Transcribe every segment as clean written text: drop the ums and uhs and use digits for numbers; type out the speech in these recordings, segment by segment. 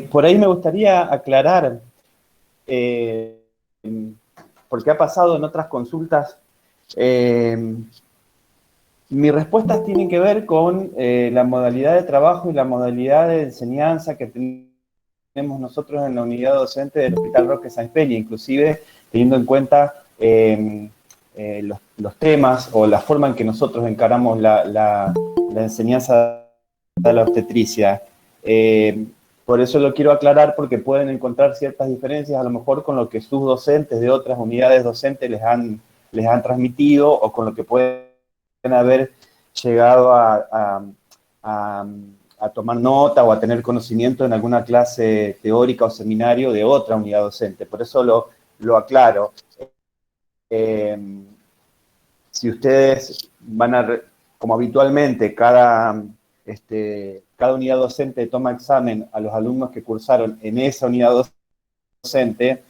Por ahí me gustaría aclarar, eh, porque ha pasado en otras consultas, mis respuestas tienen que ver con la modalidad de trabajo y la modalidad de enseñanza que tenemos nosotros en la unidad docente del Hospital Roque Sáenz Peña, inclusive teniendo en cuenta los temas o la forma en que nosotros encaramos la enseñanza de la obstetricia. Por eso lo quiero aclarar, porque pueden encontrar ciertas diferencias a lo mejor con lo que sus docentes de otras unidades docentes les han transmitido, o con lo que pueden haber llegado a tomar nota o a tener conocimiento en alguna clase teórica o seminario de otra unidad docente. Por eso lo aclaro. Si ustedes van a, como habitualmente, cada unidad docente toma examen a los alumnos que cursaron en esa unidad docente,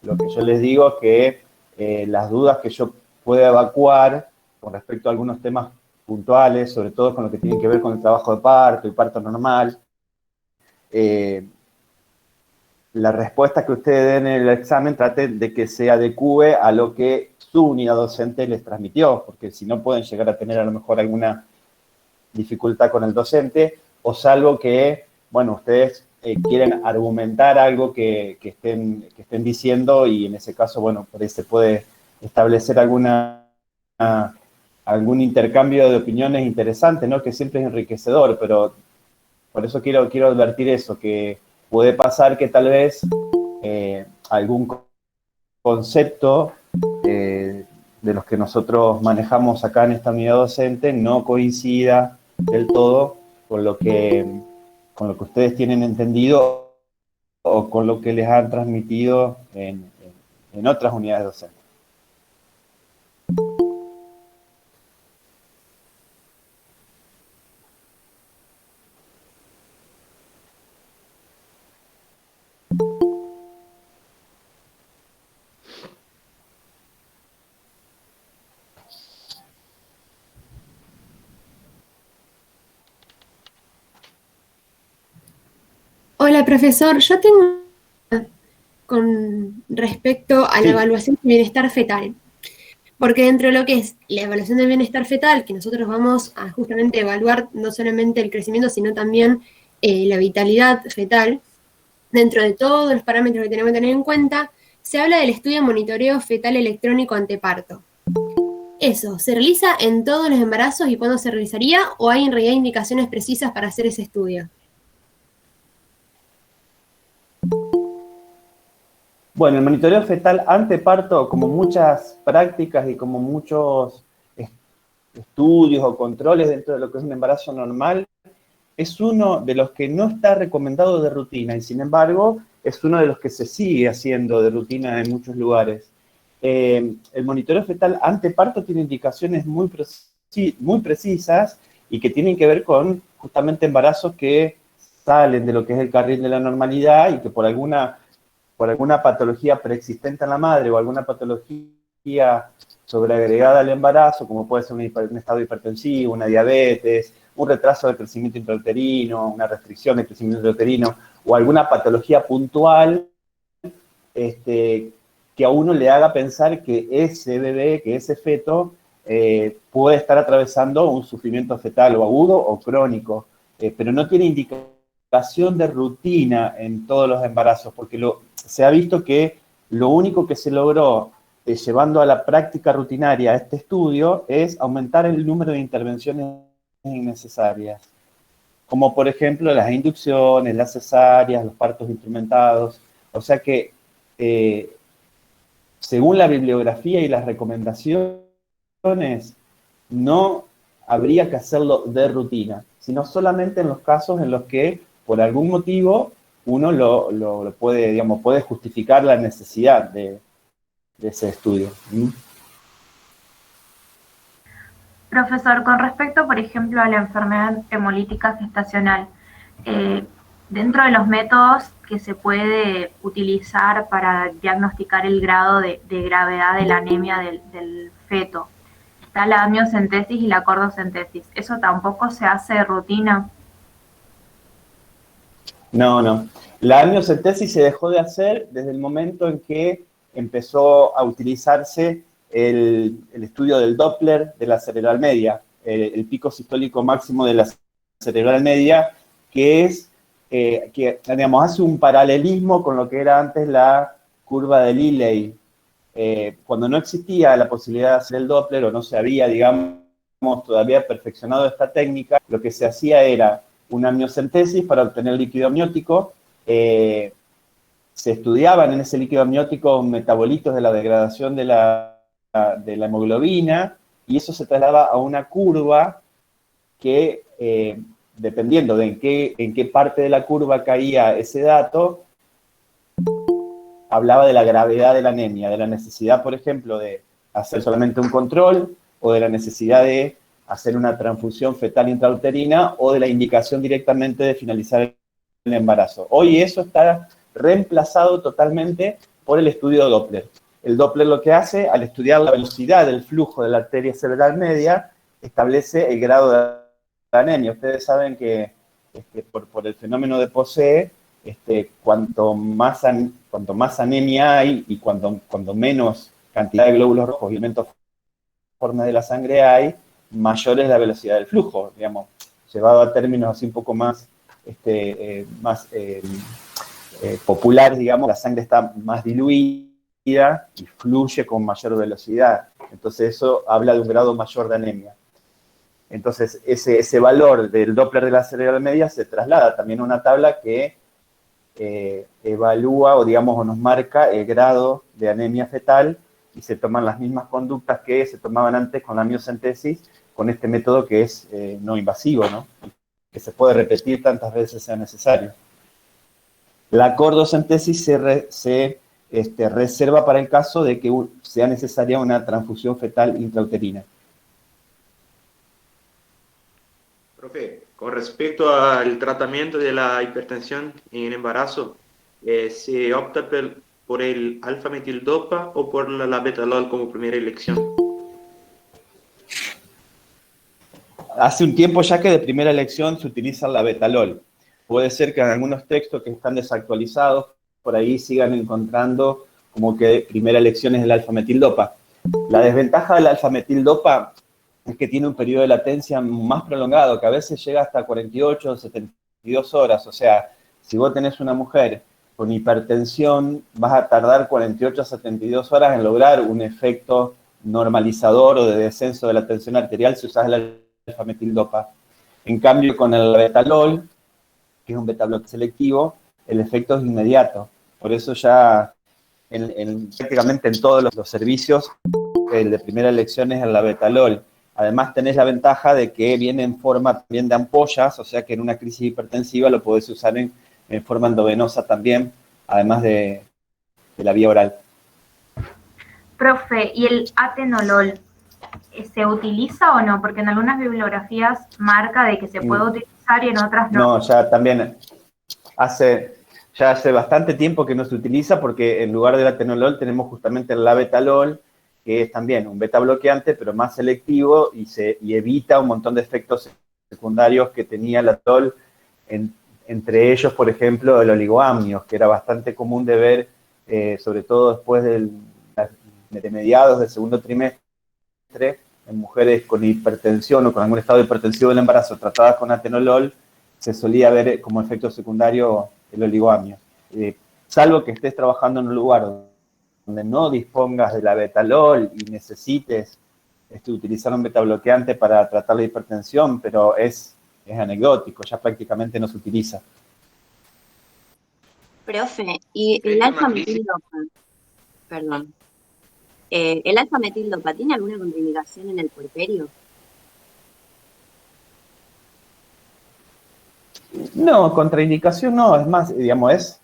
lo que yo les digo es que las dudas que yo pueda evacuar con respecto a algunos temas puntuales, sobre todo con lo que tiene que ver con el trabajo de parto y parto normal, la respuesta que ustedes den en el examen traten de que se adecue a lo que su unidad docente les transmitió, porque si no pueden llegar a tener a lo mejor alguna dificultad con el docente, o salvo que, bueno, ustedes quieren argumentar algo que estén diciendo, y en ese caso, bueno, por ahí se puede establecer algún intercambio de opiniones interesante, ¿no? Que siempre es enriquecedor, pero por eso quiero advertir eso, que puede pasar que tal vez algún concepto de los que nosotros manejamos acá en esta unidad docente no coincida del todo con lo que ustedes tienen entendido o con lo que les han transmitido en otras unidades docentes. Hola, profesor. Yo tengo con respecto a la evaluación del bienestar fetal. Porque dentro de lo que es la evaluación del bienestar fetal, que nosotros vamos a justamente evaluar no solamente el crecimiento, sino también la vitalidad fetal, dentro de todos los parámetros que tenemos que tener en cuenta, se habla del estudio de monitoreo fetal electrónico anteparto. ¿Eso se realiza en todos los embarazos y cuándo se realizaría, o hay en realidad indicaciones precisas para hacer ese estudio? Bueno, el monitoreo fetal anteparto, como muchas prácticas y como muchos estudios o controles dentro de lo que es un embarazo normal, es uno de los que no está recomendado de rutina, y sin embargo es uno de los que se sigue haciendo de rutina en muchos lugares. El monitoreo fetal anteparto tiene indicaciones muy precisas y que tienen que ver con justamente embarazos que salen de lo que es el carril de la normalidad y que por alguna patología preexistente en la madre o alguna patología sobreagregada al embarazo, como puede ser un estado hipertensivo, una diabetes, un retraso del crecimiento intrauterino, una restricción del crecimiento intrauterino, o alguna patología puntual que a uno le haga pensar que ese bebé, que ese feto, puede estar atravesando un sufrimiento fetal o agudo o crónico, pero no tiene indicación de rutina en todos los embarazos, porque se ha visto que lo único que se logró llevando a la práctica rutinaria este estudio es aumentar el número de intervenciones innecesarias, como por ejemplo las inducciones, las cesáreas, los partos instrumentados. O sea que, según la bibliografía y las recomendaciones, no habría que hacerlo de rutina, sino solamente en los casos en los que, por algún motivo, uno lo puede, digamos, puede justificar la necesidad de ese estudio. Profesor, con respecto, por ejemplo, a la enfermedad hemolítica gestacional, dentro de los métodos que se puede utilizar para diagnosticar el grado de gravedad de la anemia del feto, está la amniocentesis y la cordocentesis. ¿Eso tampoco se hace de rutina? No, no. La amniocentesis se dejó de hacer desde el momento en que empezó a utilizarse el estudio del Doppler de la cerebral media, el pico sistólico máximo de la cerebral media, que es, que digamos, hace un paralelismo con lo que era antes la curva de Liley. Cuando no existía la posibilidad de hacer el Doppler, o no se había, digamos, todavía perfeccionado esta técnica, lo que se hacía era una amniocentesis para obtener líquido amniótico. Se estudiaban en ese líquido amniótico metabolitos de la degradación de la hemoglobina, y eso se trasladaba a una curva que, dependiendo de en qué parte de la curva caía ese dato, hablaba de la gravedad de la anemia, de la necesidad, por ejemplo, de hacer solamente un control, o de la necesidad de hacer una transfusión fetal intrauterina, o de la indicación directamente de finalizar el embarazo. Hoy eso está reemplazado totalmente por el estudio Doppler. El Doppler lo que hace, al estudiar la velocidad del flujo de la arteria cerebral media, establece el grado de anemia. Ustedes saben que por el fenómeno de Posee, cuanto más anemia hay y cuanto menos cantidad de glóbulos rojos y elementos formes de la sangre hay, mayor es la velocidad del flujo, digamos, llevado a términos así un poco más, populares, digamos, la sangre está más diluida y fluye con mayor velocidad. Entonces eso habla de un grado mayor de anemia. Entonces ese valor del Doppler de la cerebral media se traslada también a una tabla que evalúa o digamos o nos marca el grado de anemia fetal, y se toman las mismas conductas que se tomaban antes con la amniocentesis, con este método que es no invasivo, ¿no? Que se puede repetir tantas veces sea necesario. La cordocentesis se reserva para el caso de que sea necesaria una transfusión fetal intrauterina. Profe, con respecto al tratamiento de la hipertensión en el embarazo, ¿se opta por el alfa-metildopa o por la labetalol como primera elección? Hace un tiempo ya que de primera elección se utiliza el labetalol. Puede ser que en algunos textos que están desactualizados, por ahí sigan encontrando como que primera elección es el alfa-metildopa. La desventaja del alfa-metildopa es que tiene un periodo de latencia más prolongado, que a veces llega hasta 48 o 72 horas. O sea, si vos tenés una mujer con hipertensión, vas a tardar 48 a 72 horas en lograr un efecto normalizador o de descenso de la tensión arterial si usás el alfa-metildopa. En cambio, con el betalol, que es un beta-bloque selectivo, el efecto es inmediato. Por eso ya prácticamente en todos los servicios, el de primera elección es el labetalol. Además tenés la ventaja de que viene en forma también de ampollas, o sea que en una crisis hipertensiva lo podés usar en forma endovenosa también, además de la vía oral. Profe, ¿y el atenolol se utiliza o no? Porque en algunas bibliografías marca de que se puede utilizar y en otras no. No, ya también hace bastante tiempo que no se utiliza, porque en lugar del atenolol tenemos justamente el labetalol, que es también un beta bloqueante, pero más selectivo y evita un montón de efectos secundarios que tenía el atenolol, entre ellos, por ejemplo, el oligoamnios, que era bastante común de ver, sobre todo después de mediados del segundo trimestre, en mujeres con hipertensión o con algún estado hipertensivo del embarazo tratadas con atenolol, se solía ver como efecto secundario el oligoamnios. Salvo que estés trabajando en un lugar donde no dispongas de la betalol y necesites utilizar un betabloqueante para tratar la hipertensión, pero es anecdótico, ya prácticamente no se utiliza. Profe, y el alfa-metildopa, perdón, ¿el alfa-metildopa tiene alguna contraindicación en el puerperio? No, contraindicación no, es más, digamos, es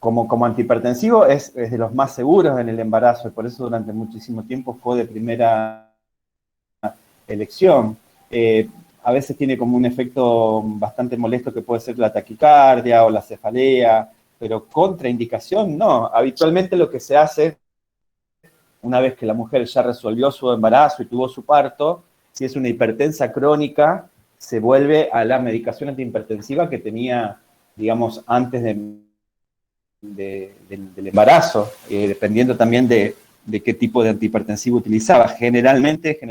como antihipertensivo, es de los más seguros en el embarazo, y por eso durante muchísimo tiempo fue de primera elección. A veces tiene como un efecto bastante molesto que puede ser la taquicardia o la cefalea, pero contraindicación no. Habitualmente lo que se hace, una vez que la mujer ya resolvió su embarazo y tuvo su parto, si es una hipertensa crónica, se vuelve a la medicación antihipertensiva que tenía digamos, antes del embarazo, dependiendo también de qué tipo de antihipertensivo utilizaba. Generalmente, ya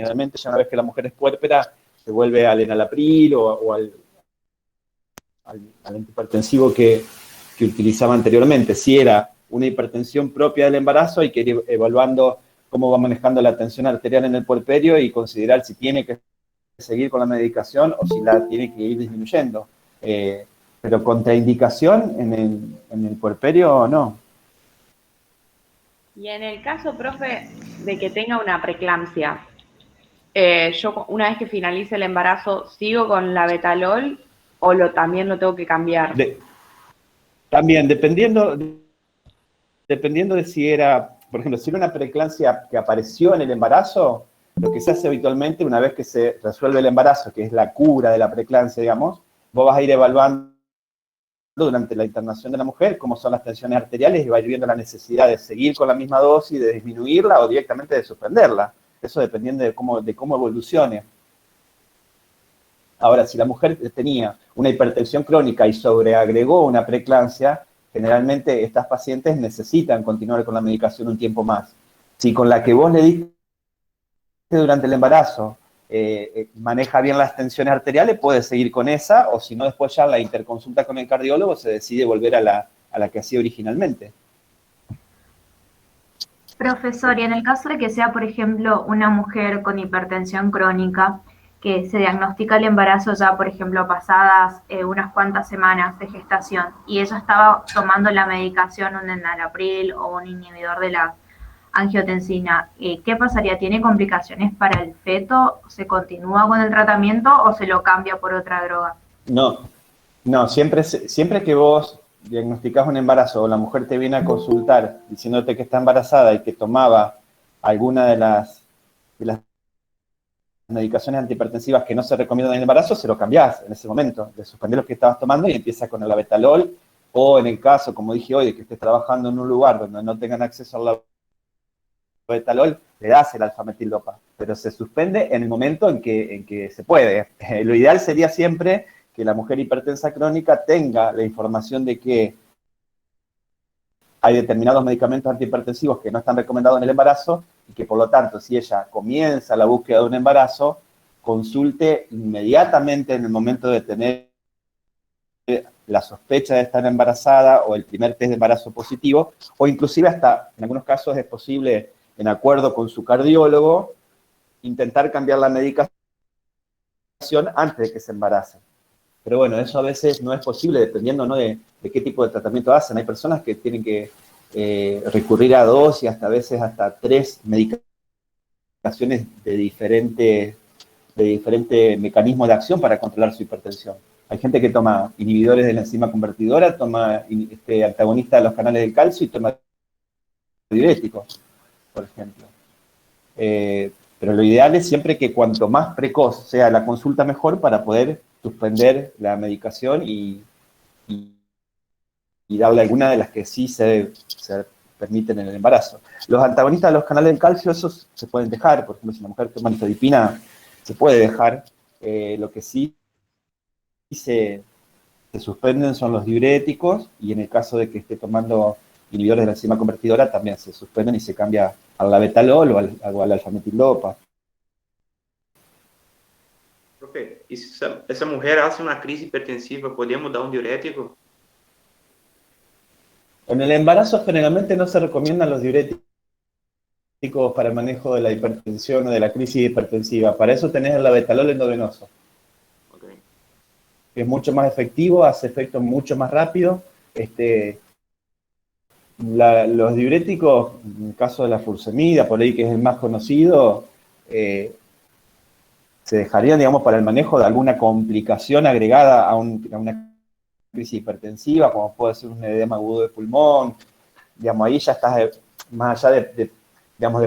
una vez que la mujer es puérpera, se vuelve al enalapril o al antihipertensivo que utilizaba anteriormente. Si era una hipertensión propia del embarazo, hay que ir evaluando cómo va manejando la tensión arterial en el puerperio y considerar si tiene que seguir con la medicación o si la tiene que ir disminuyendo. Pero contraindicación en el puerperio, no. Y en el caso, profe, de que tenga una preeclampsia, yo una vez que finalice el embarazo, ¿sigo con la Betalol o también lo tengo que cambiar? También, dependiendo de si era, por ejemplo, si era una preeclampsia que apareció en el embarazo, lo que se hace habitualmente una vez que se resuelve el embarazo, que es la cura de la preeclampsia, digamos, vos vas a ir evaluando durante la internación de la mujer cómo son las tensiones arteriales y va a ir viendo la necesidad de seguir con la misma dosis, de disminuirla o directamente de suspenderla. Eso dependiendo de cómo evolucione. Ahora, si la mujer tenía una hipertensión crónica y sobreagregó una preeclampsia, generalmente estas pacientes necesitan continuar con la medicación un tiempo más. Si con la que vos le diste durante el embarazo maneja bien las tensiones arteriales, puede seguir con esa, o si no, después ya en la interconsulta con el cardiólogo se decide volver a la que hacía originalmente. Profesor, y en el caso de que sea, por ejemplo, una mujer con hipertensión crónica, que se diagnostica el embarazo ya, por ejemplo, pasadas unas cuantas semanas de gestación, y ella estaba tomando la medicación, un enalapril o un inhibidor de la angiotensina, ¿qué pasaría? ¿Tiene complicaciones para el feto? ¿Se continúa con el tratamiento o se lo cambia por otra droga? No, siempre que vos diagnosticás un embarazo o la mujer te viene a consultar diciéndote que está embarazada y que tomaba alguna de las medicaciones antihipertensivas que no se recomiendan en el embarazo, se lo cambiás en ese momento, de suspender lo que estabas tomando y empieza con el Labetalol, o en el caso, como dije hoy, de que estés trabajando en un lugar donde no tengan acceso al Labetalol, le das el alfametildopa, pero se suspende en el momento en que se puede. Lo ideal sería siempre que la mujer hipertensa crónica tenga la información de que hay determinados medicamentos antihipertensivos que no están recomendados en el embarazo y que, por lo tanto, si ella comienza la búsqueda de un embarazo, consulte inmediatamente en el momento de tener la sospecha de estar embarazada o el primer test de embarazo positivo, o inclusive hasta, en algunos casos es posible, en acuerdo con su cardiólogo, intentar cambiar la medicación antes de que se embarace. Pero bueno, eso a veces no es posible, dependiendo, ¿no?, de qué tipo de tratamiento hacen. Hay personas que tienen que recurrir a 2 y hasta a veces hasta 3 medicaciones de diferente mecanismo de acción para controlar su hipertensión. Hay gente que toma inhibidores de la enzima convertidora, toma antagonistas de los canales del calcio y toma diuréticos, por ejemplo. Pero lo ideal es siempre que cuanto más precoz sea la consulta, mejor, para poder suspender la medicación y darle alguna de las que sí se permiten en el embarazo. Los antagonistas de los canales del calcio, esos se pueden dejar. Por ejemplo, si la mujer toma nifedipina, se puede dejar. Lo que sí se suspenden son los diuréticos, y en el caso de que esté tomando inhibidores de la enzima convertidora, también se suspenden y se cambia al Labetalol o al alfametildopa. Profe, y si esa mujer hace una crisis hipertensiva, ¿podemos dar un diurético? En el embarazo generalmente no se recomiendan los diuréticos para el manejo de la hipertensión o de la crisis hipertensiva. Para eso tenés el Labetalol endovenoso. Okay. Es mucho más efectivo, hace efecto mucho más rápido. Los diuréticos, en el caso de la furosemida, por ahí que es el más conocido, se dejarían, digamos, para el manejo de alguna complicación agregada a una crisis hipertensiva, como puede ser un edema agudo de pulmón. Digamos, ahí ya estás, más allá de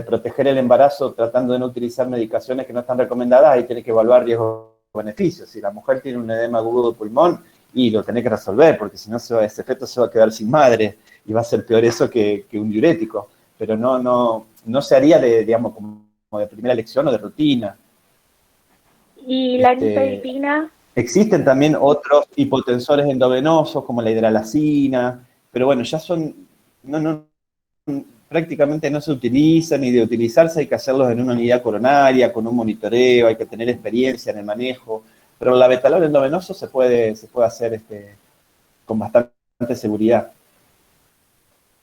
proteger el embarazo tratando de no utilizar medicaciones que no están recomendadas, ahí tenés que evaluar riesgos-beneficios. Si la mujer tiene un edema agudo de pulmón, y lo tenés que resolver, porque si no ese feto se va a quedar sin madre, y va a ser peor eso que un diurético. Pero no se haría digamos, como de primera elección o de rutina. ¿Y la nifedipina? Existen también otros hipotensores endovenosos como la hidralacina, pero bueno, ya son, prácticamente no se utilizan, y de utilizarse hay que hacerlos en una unidad coronaria, con un monitoreo, hay que tener experiencia en el manejo, pero la betalol endovenoso se puede hacer con bastante seguridad.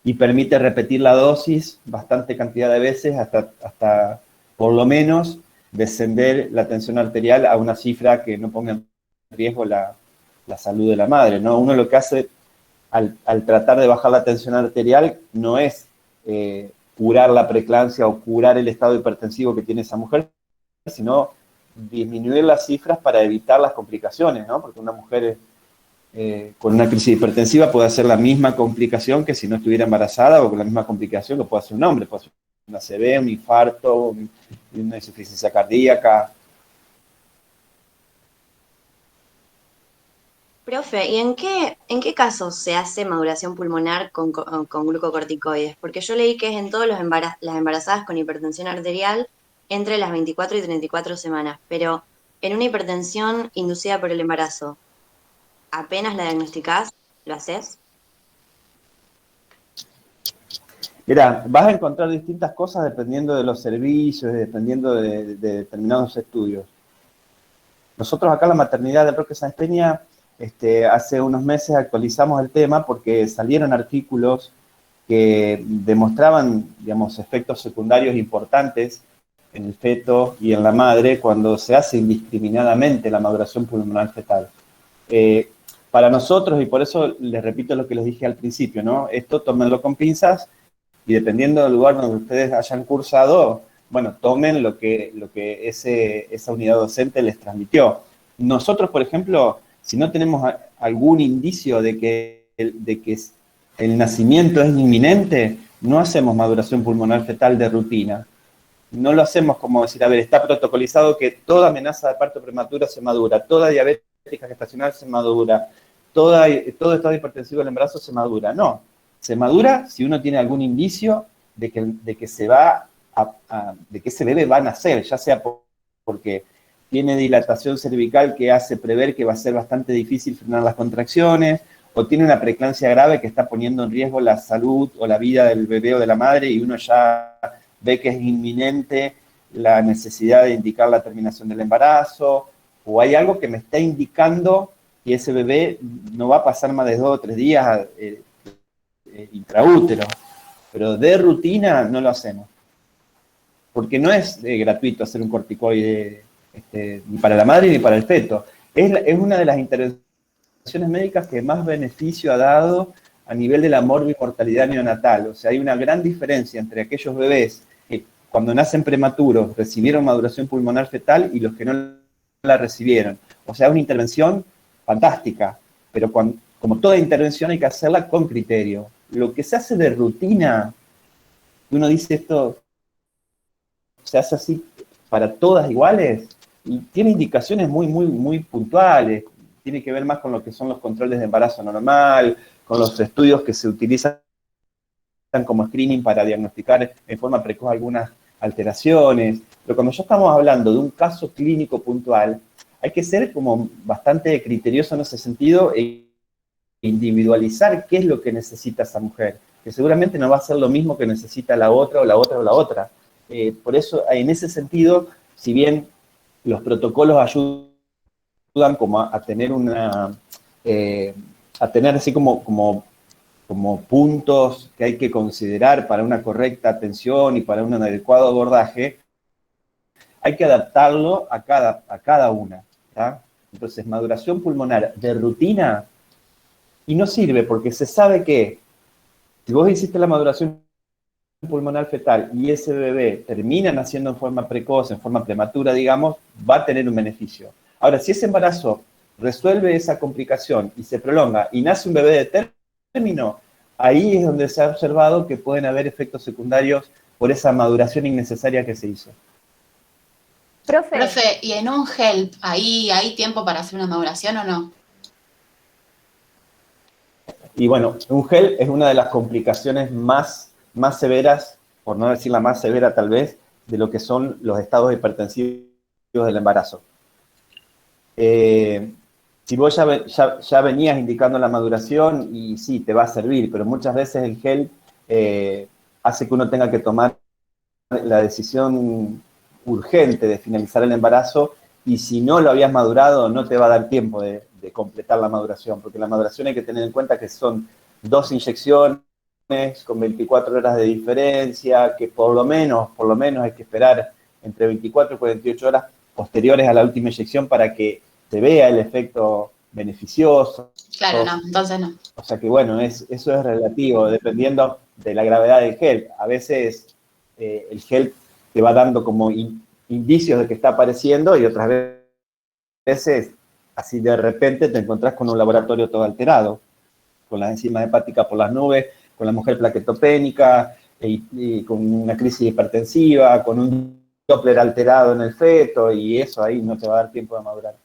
Y permite repetir la dosis bastante cantidad de veces hasta por lo menos descender la tensión arterial a una cifra que no ponga en riesgo la salud de la madre, ¿no? Uno lo que hace al tratar de bajar la tensión arterial no es curar la preeclampsia o curar el estado hipertensivo que tiene esa mujer, sino disminuir las cifras para evitar las complicaciones, ¿no? Porque una mujer con una crisis hipertensiva puede hacer la misma complicación que si no estuviera embarazada, o con la misma complicación que puede hacer un hombre, puede hacer una ACV, un infarto, una insuficiencia cardíaca. Profe, ¿y en qué casos se hace maduración pulmonar con glucocorticoides? Porque yo leí que es en todas las embarazadas con hipertensión arterial entre las 24 y 34 semanas, pero en una hipertensión inducida por el embarazo, ¿apenas la diagnosticás? ¿Lo haces? Mira, vas a encontrar distintas cosas dependiendo de los servicios, dependiendo de determinados estudios. Nosotros acá en la maternidad de Roque Sáenz Peña, hace unos meses actualizamos el tema porque salieron artículos que demostraban, digamos, efectos secundarios importantes en el feto y en la madre cuando se hace indiscriminadamente la maduración pulmonar fetal. Para nosotros, y por eso les repito lo que les dije al principio, ¿no? Esto tómenlo con pinzas y dependiendo del lugar donde ustedes hayan cursado, bueno, tomen lo que esa unidad docente les transmitió. Nosotros, por ejemplo, si no tenemos algún indicio de que el nacimiento es inminente, no hacemos maduración pulmonar fetal de rutina. No lo hacemos como decir, a ver, está protocolizado que toda amenaza de parto prematuro se madura, toda diabética gestacional se madura, todo estado hipertensivo del embarazo se madura. No, se madura si uno tiene algún indicio de que de que ese bebé va a nacer, ya sea porque tiene dilatación cervical que hace prever que va a ser bastante difícil frenar las contracciones, o tiene una preeclampsia grave que está poniendo en riesgo la salud o la vida del bebé o de la madre, y uno ya ve que es inminente la necesidad de indicar la terminación del embarazo, o hay algo que me está indicando que ese bebé no va a pasar más de 2 o 3 días intraútero, pero de rutina no lo hacemos, porque no es gratuito hacer un corticoide ni para la madre ni para el feto. Es una de las intervenciones médicas que más beneficio ha dado a nivel de la morbimortalidad neonatal. O sea, hay una gran diferencia entre aquellos bebés que cuando nacen prematuros recibieron maduración pulmonar fetal y los que no la recibieron. O sea, una intervención fantástica, pero como toda intervención hay que hacerla con criterio. Lo que se hace de rutina, uno dice esto, se hace así para todas iguales, y tiene indicaciones muy, muy, muy puntuales. Tiene que ver más con lo que son los controles de embarazo normal, con los estudios que se utilizan como screening para diagnosticar en forma precoz algunas alteraciones. Pero cuando ya estamos hablando de un caso clínico puntual, hay que ser como bastante criterioso en ese sentido e individualizar qué es lo que necesita esa mujer, que seguramente no va a ser lo mismo que necesita la otra o la otra o la otra. Por eso, en ese sentido, si bien los protocolos ayudan como a tener a tener así como puntos que hay que considerar para una correcta atención y para un adecuado abordaje, hay que adaptarlo a cada una, ¿tá? Entonces, maduración pulmonar de rutina, y no sirve porque se sabe que si vos hiciste la maduración pulmonar fetal y ese bebé termina naciendo en forma precoz, en forma prematura, digamos, va a tener un beneficio. Ahora, si ese embarazo resuelve esa complicación y se prolonga y nace un bebé de término, ahí es donde se ha observado que pueden haber efectos secundarios por esa maduración innecesaria que se hizo. Profe, ¿y en un HELP ahí hay tiempo para hacer una maduración o no? Y bueno, un HELP es una de las complicaciones más severas, por no decir la más severa tal vez, de lo que son los estados hipertensivos del embarazo. si vos ya venías indicando la maduración, y sí, te va a servir, pero muchas veces el HELP hace que uno tenga que tomar la decisión urgente de finalizar el embarazo, y si no lo habías madurado, no te va a dar tiempo de completar la maduración, porque la maduración hay que tener en cuenta que son 2 inyecciones con 24 horas de diferencia, que por lo menos hay que esperar entre 24 y 48 horas posteriores a la última inyección para que se vea el efecto beneficioso. Claro, no, entonces no. O sea que bueno, eso es relativo, dependiendo de la gravedad del HELP. A veces el HELP te va dando como indicios de que está apareciendo, y otras veces, así de repente, te encontrás con un laboratorio todo alterado, con las enzimas hepáticas por las nubes, con la mujer plaquetopénica, y con una crisis hipertensiva, con un Doppler alterado en el feto, y eso ahí no te va a dar tiempo de madurar.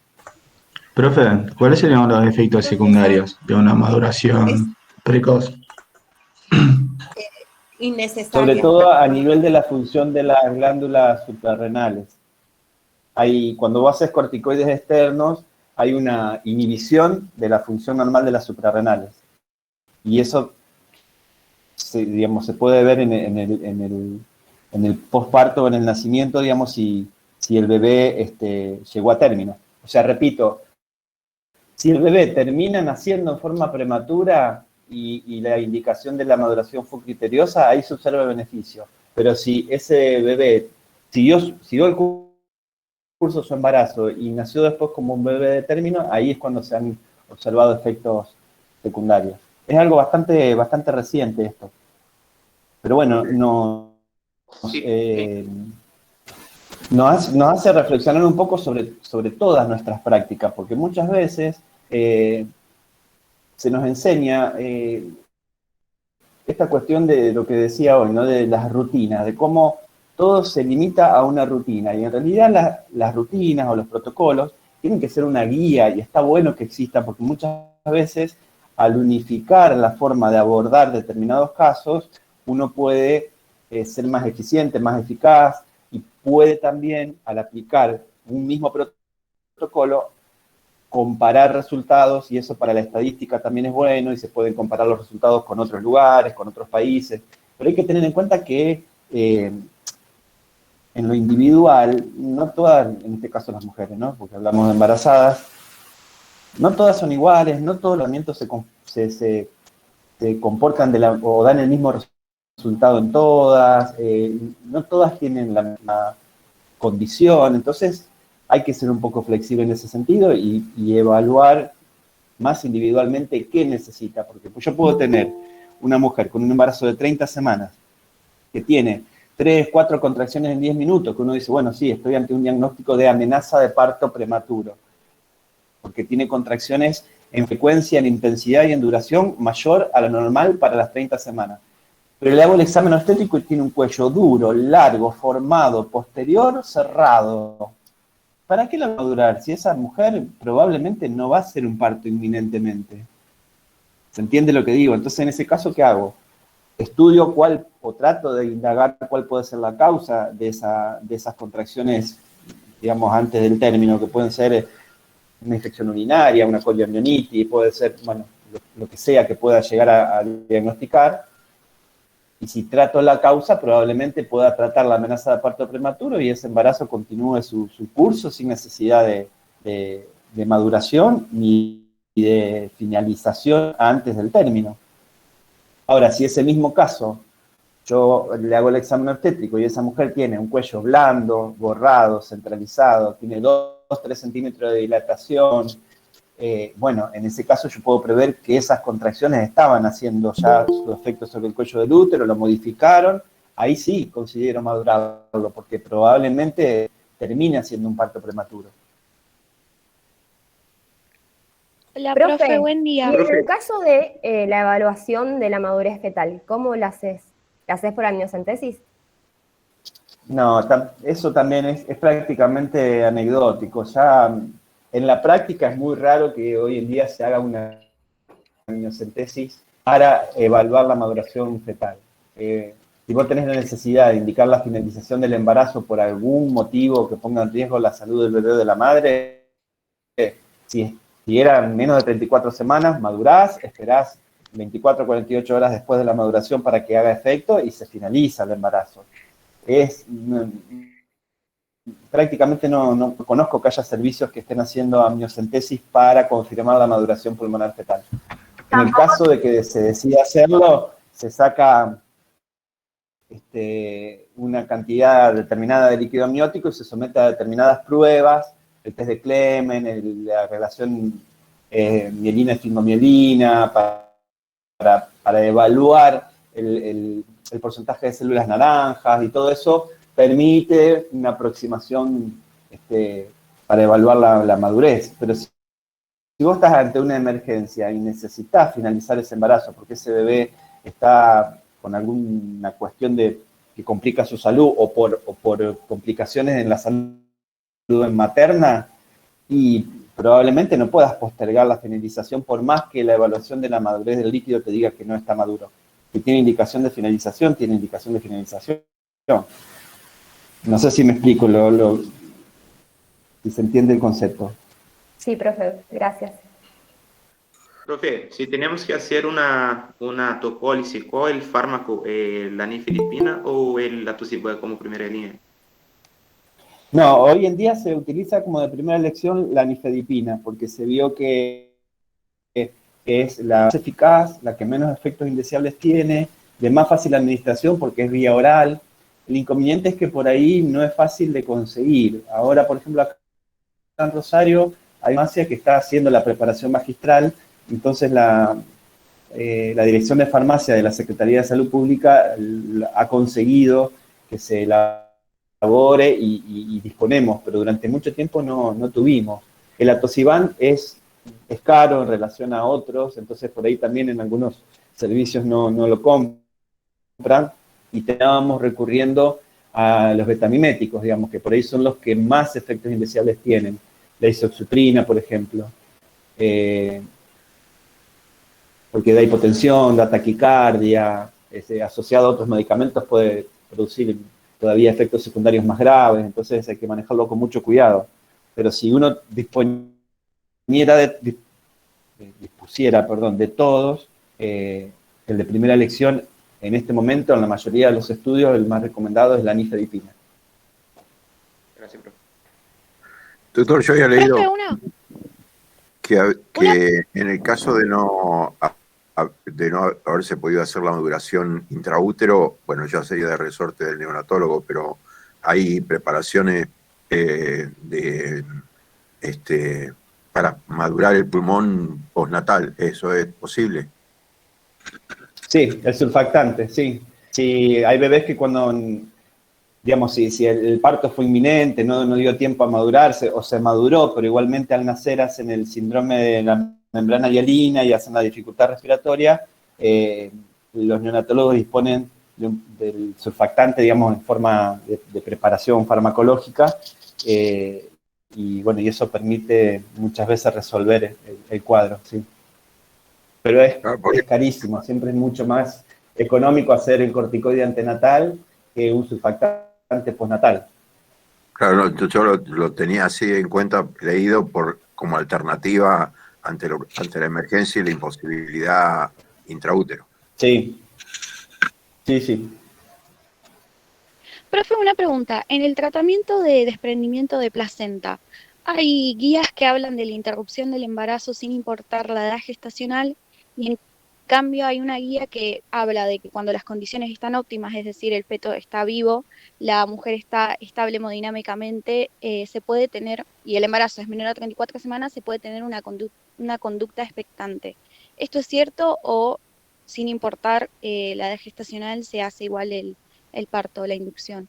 Profe, ¿cuáles serían los efectos secundarios de una maduración precoz? Innecesaria. Sobre todo a nivel de la función de las glándulas suprarrenales. Cuando vos haces corticoides externos, hay una inhibición de la función normal de las suprarrenales. Y eso, digamos, se puede ver en el posparto o en el nacimiento, digamos, si el bebé llegó a término. O sea, repito, si el bebé termina naciendo en forma prematura y la indicación de la maduración fue criteriosa, ahí se observa el beneficio. Pero si ese bebé siguió el curso de su embarazo y nació después como un bebé de término, ahí es cuando se han observado efectos secundarios. Es algo bastante reciente esto. Pero bueno, nos hace reflexionar un poco sobre todas nuestras prácticas, porque muchas veces se nos enseña esta cuestión de lo que decía hoy, ¿no? De las rutinas, de cómo todo se limita a una rutina, y en realidad las rutinas o los protocolos tienen que ser una guía, y está bueno que exista, porque muchas veces al unificar la forma de abordar determinados casos, uno puede ser más eficiente, más eficaz, y puede también, al aplicar un mismo protocolo, comparar resultados, y eso para la estadística también es bueno, y se pueden comparar los resultados con otros lugares, con otros países. Pero hay que tener en cuenta que en lo individual, no todas, en este caso las mujeres, ¿no? Porque hablamos de embarazadas, no todas son iguales, no todos los tratamientos se comportan o dan el mismo resultado en todas, no todas tienen la misma condición. Entonces hay que ser un poco flexible en ese sentido y evaluar más individualmente qué necesita, porque yo puedo tener una mujer con un embarazo de 30 semanas que tiene 3, 4 contracciones en 10 minutos, que uno dice, bueno, sí, estoy ante un diagnóstico de amenaza de parto prematuro, porque tiene contracciones en frecuencia, en intensidad y en duración mayor a la normal para las 30 semanas. Pero le hago el examen obstétrico y tiene un cuello duro, largo, formado, posterior, cerrado. ¿Para qué la va a durar? Si esa mujer probablemente no va a hacer un parto inminentemente. ¿Se entiende lo que digo? Entonces, en ese caso, ¿qué hago? Estudio o trato de indagar cuál puede ser la causa de esas contracciones, digamos, antes del término, que pueden ser una infección urinaria, una coliamionitis, puede ser, bueno, lo que sea que pueda llegar a diagnosticar. Y si trato la causa, probablemente pueda tratar la amenaza de parto prematuro y ese embarazo continúe su curso sin necesidad de maduración ni de finalización antes del término. Ahora, si ese mismo caso yo le hago el examen obstétrico y esa mujer tiene un cuello blando, borrado, centralizado, tiene 2-3 centímetros de dilatación, bueno, en ese caso yo puedo prever que esas contracciones estaban haciendo ya su efecto sobre el cuello del útero, lo modificaron, ahí sí considero madurarlo, porque probablemente termine siendo un parto prematuro. Hola, profe, buen día. Y en el caso de la evaluación de la madurez fetal, ¿cómo la haces? ¿La haces por amniocentesis? No, eso también es prácticamente anecdótico. Ya en la práctica es muy raro que hoy en día se haga una amniocentesis para evaluar la maduración fetal. Si vos tenés la necesidad de indicar la finalización del embarazo por algún motivo que ponga en riesgo la salud del bebé o de la madre, si Si eran menos de 34 semanas, madurás, esperás 24 a 48 horas después de la maduración para que haga efecto y se finaliza el embarazo. Prácticamente no conozco que haya servicios que estén haciendo amniocentesis para confirmar la maduración pulmonar fetal. En el caso de que se decida hacerlo, se saca una cantidad determinada de líquido amniótico y se somete a determinadas pruebas, el test de Clemen, la relación mielina-estigmomielina, para evaluar el porcentaje de células naranjas, y todo eso permite una aproximación para evaluar la madurez. Pero si vos estás ante una emergencia y necesitas finalizar ese embarazo porque ese bebé está con alguna cuestión que complica su salud o por complicaciones en la salud materna, y probablemente no puedas postergar la finalización por más que la evaluación de la madurez del líquido te diga que no está maduro. Si tiene indicación de finalización, tiene indicación de finalización. No sé si me explico, si se entiende el concepto. Sí, profe, gracias. Profe, si tenemos que hacer una topólisis, ¿cuál es el fármaco? ¿La nifedipina o la tocilizumab como primera línea? No, hoy en día se utiliza como de primera elección la nifedipina, porque se vio que es la más eficaz, la que menos efectos indeseables tiene, de más fácil administración porque es vía oral. El inconveniente es que por ahí no es fácil de conseguir. Ahora, por ejemplo, acá en Rosario hay una farmacia que está haciendo la preparación magistral, entonces la Dirección de Farmacia de la Secretaría de Salud Pública ha conseguido que se elabore y disponemos, pero durante mucho tiempo no tuvimos. El atosiban es caro en relación a otros, entonces por ahí también en algunos servicios no lo compran, y estábamos recurriendo a los betamiméticos, digamos, que por ahí son los que más efectos indeseables tienen. La isoxuprina, por ejemplo, porque da hipotensión, da taquicardia, asociado a otros medicamentos puede producir todavía efectos secundarios más graves, entonces hay que manejarlo con mucho cuidado. Pero si uno dispusiera de todos, el de primera elección en este momento, en la mayoría de los estudios, el más recomendado es la nifedipina. Gracias, profe. Doctor, yo había leído que en el caso de no haberse podido hacer la maduración intraútero, bueno, ya sería de resorte del neonatólogo, pero hay preparaciones para madurar el pulmón postnatal. ¿Eso es posible? Sí, el surfactante, sí. Sí, hay bebés que cuando, digamos, si el parto fue inminente, no dio tiempo a madurarse, o se maduró, pero igualmente al nacer hacen el síndrome de la membrana hialina y hacen la dificultad respiratoria, los neonatólogos disponen del surfactante, digamos, en forma de preparación farmacológica, y bueno, y eso permite muchas veces resolver el cuadro, sí. Pero es carísimo, siempre es mucho más económico hacer el corticoide antenatal que un surfactante postnatal. Claro, yo lo tenía así en cuenta, leído como alternativa ante la emergencia y la imposibilidad intraútero. Sí. Sí. Profe, una pregunta. En el tratamiento de desprendimiento de placenta, hay guías que hablan de la interrupción del embarazo sin importar la edad gestacional, y en cambio hay una guía que habla de que cuando las condiciones están óptimas, es decir, el feto está vivo, la mujer está estable hemodinámicamente, se puede tener, y el embarazo es menor a 34 semanas, se puede tener una conducta expectante. ¿Esto es cierto o sin importar la edad gestacional se hace igual el parto, la inducción?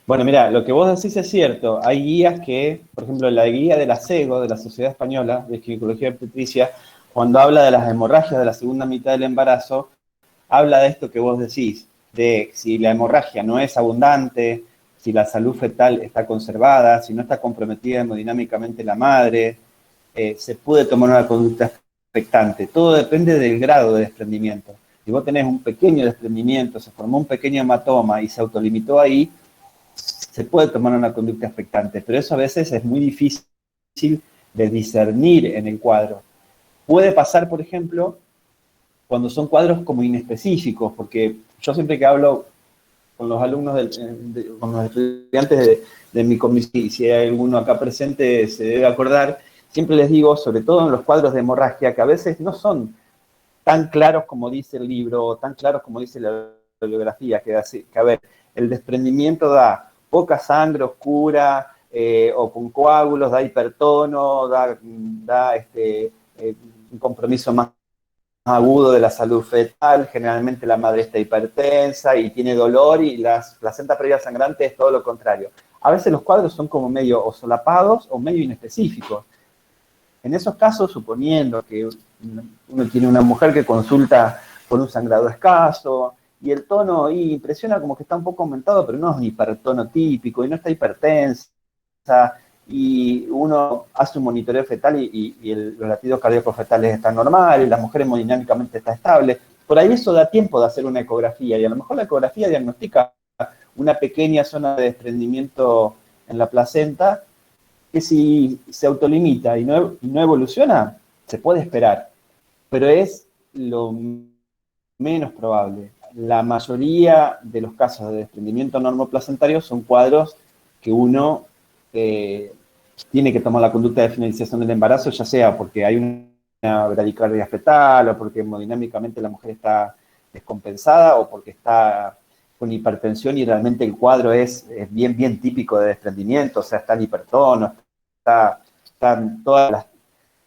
Bueno, mira, lo que vos decís es cierto. Hay guías que, por ejemplo, la guía de la SEGO, de la Sociedad Española de Ginecología Obstetricia, cuando habla de las hemorragias de la segunda mitad del embarazo, habla de esto que vos decís, de si la hemorragia no es abundante, si la salud fetal está conservada, si no está comprometida hemodinámicamente la madre, se puede tomar una conducta expectante. Todo depende del grado de desprendimiento. Si vos tenés un pequeño desprendimiento, se formó un pequeño hematoma y se autolimitó ahí, se puede tomar una conducta expectante, pero eso a veces es muy difícil difícil de discernir en el cuadro. Puede pasar, por ejemplo, cuando son cuadros como inespecíficos, porque yo siempre que hablo con los alumnos, con los estudiantes de mi comisión, y si hay alguno acá presente se debe acordar, siempre les digo, sobre todo en los cuadros de hemorragia, que a veces no son tan claros como dice el libro, o tan claros como dice la bibliografía, que a ver, el desprendimiento da poca sangre oscura, o con coágulos, da hipertono, da un compromiso más agudo de la salud fetal, generalmente la madre está hipertensa y tiene dolor, y la placenta previa sangrante es todo lo contrario. A veces los cuadros son como medio o solapados o medio inespecíficos. En esos casos, suponiendo que uno tiene una mujer que consulta con un sangrado escaso, y el tono impresiona como que está un poco aumentado, pero no es un hipertono típico, y no está hipertensa, y uno hace un monitoreo fetal y los latidos cardíacos fetales están normales, la mujer hemodinámicamente está estable, por ahí eso da tiempo de hacer una ecografía, y a lo mejor la ecografía diagnostica una pequeña zona de desprendimiento en la placenta, que si se autolimita y no evoluciona, se puede esperar, pero es lo menos probable. La mayoría de los casos de desprendimiento normoplacentario son cuadros que uno tiene que tomar la conducta de finalización del embarazo, ya sea porque hay una bradicardia fetal, o porque hemodinámicamente la mujer está descompensada, o porque está con hipertensión y realmente el cuadro es bien típico de desprendimiento, o sea, está el hipertono, están todas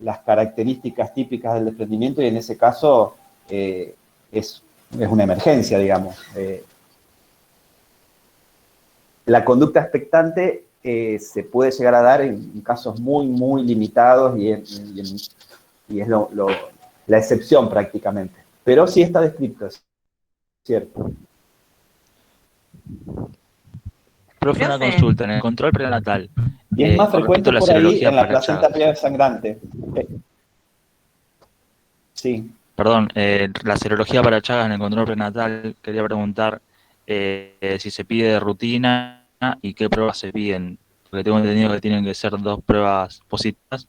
las características típicas del desprendimiento, y en ese caso es una emergencia, digamos. La conducta expectante se puede llegar a dar en casos muy limitados, y es la excepción prácticamente. Pero sí está descrito, es cierto. Profe, una consulta. En el control prenatal, Y es más frecuente por ahí en la placenta Chagas. previa sangrante. Sí. Perdón, la serología para Chagas en el control prenatal, quería preguntar si se pide de rutina y qué pruebas se piden, porque tengo entendido que tienen que ser 2 pruebas positivas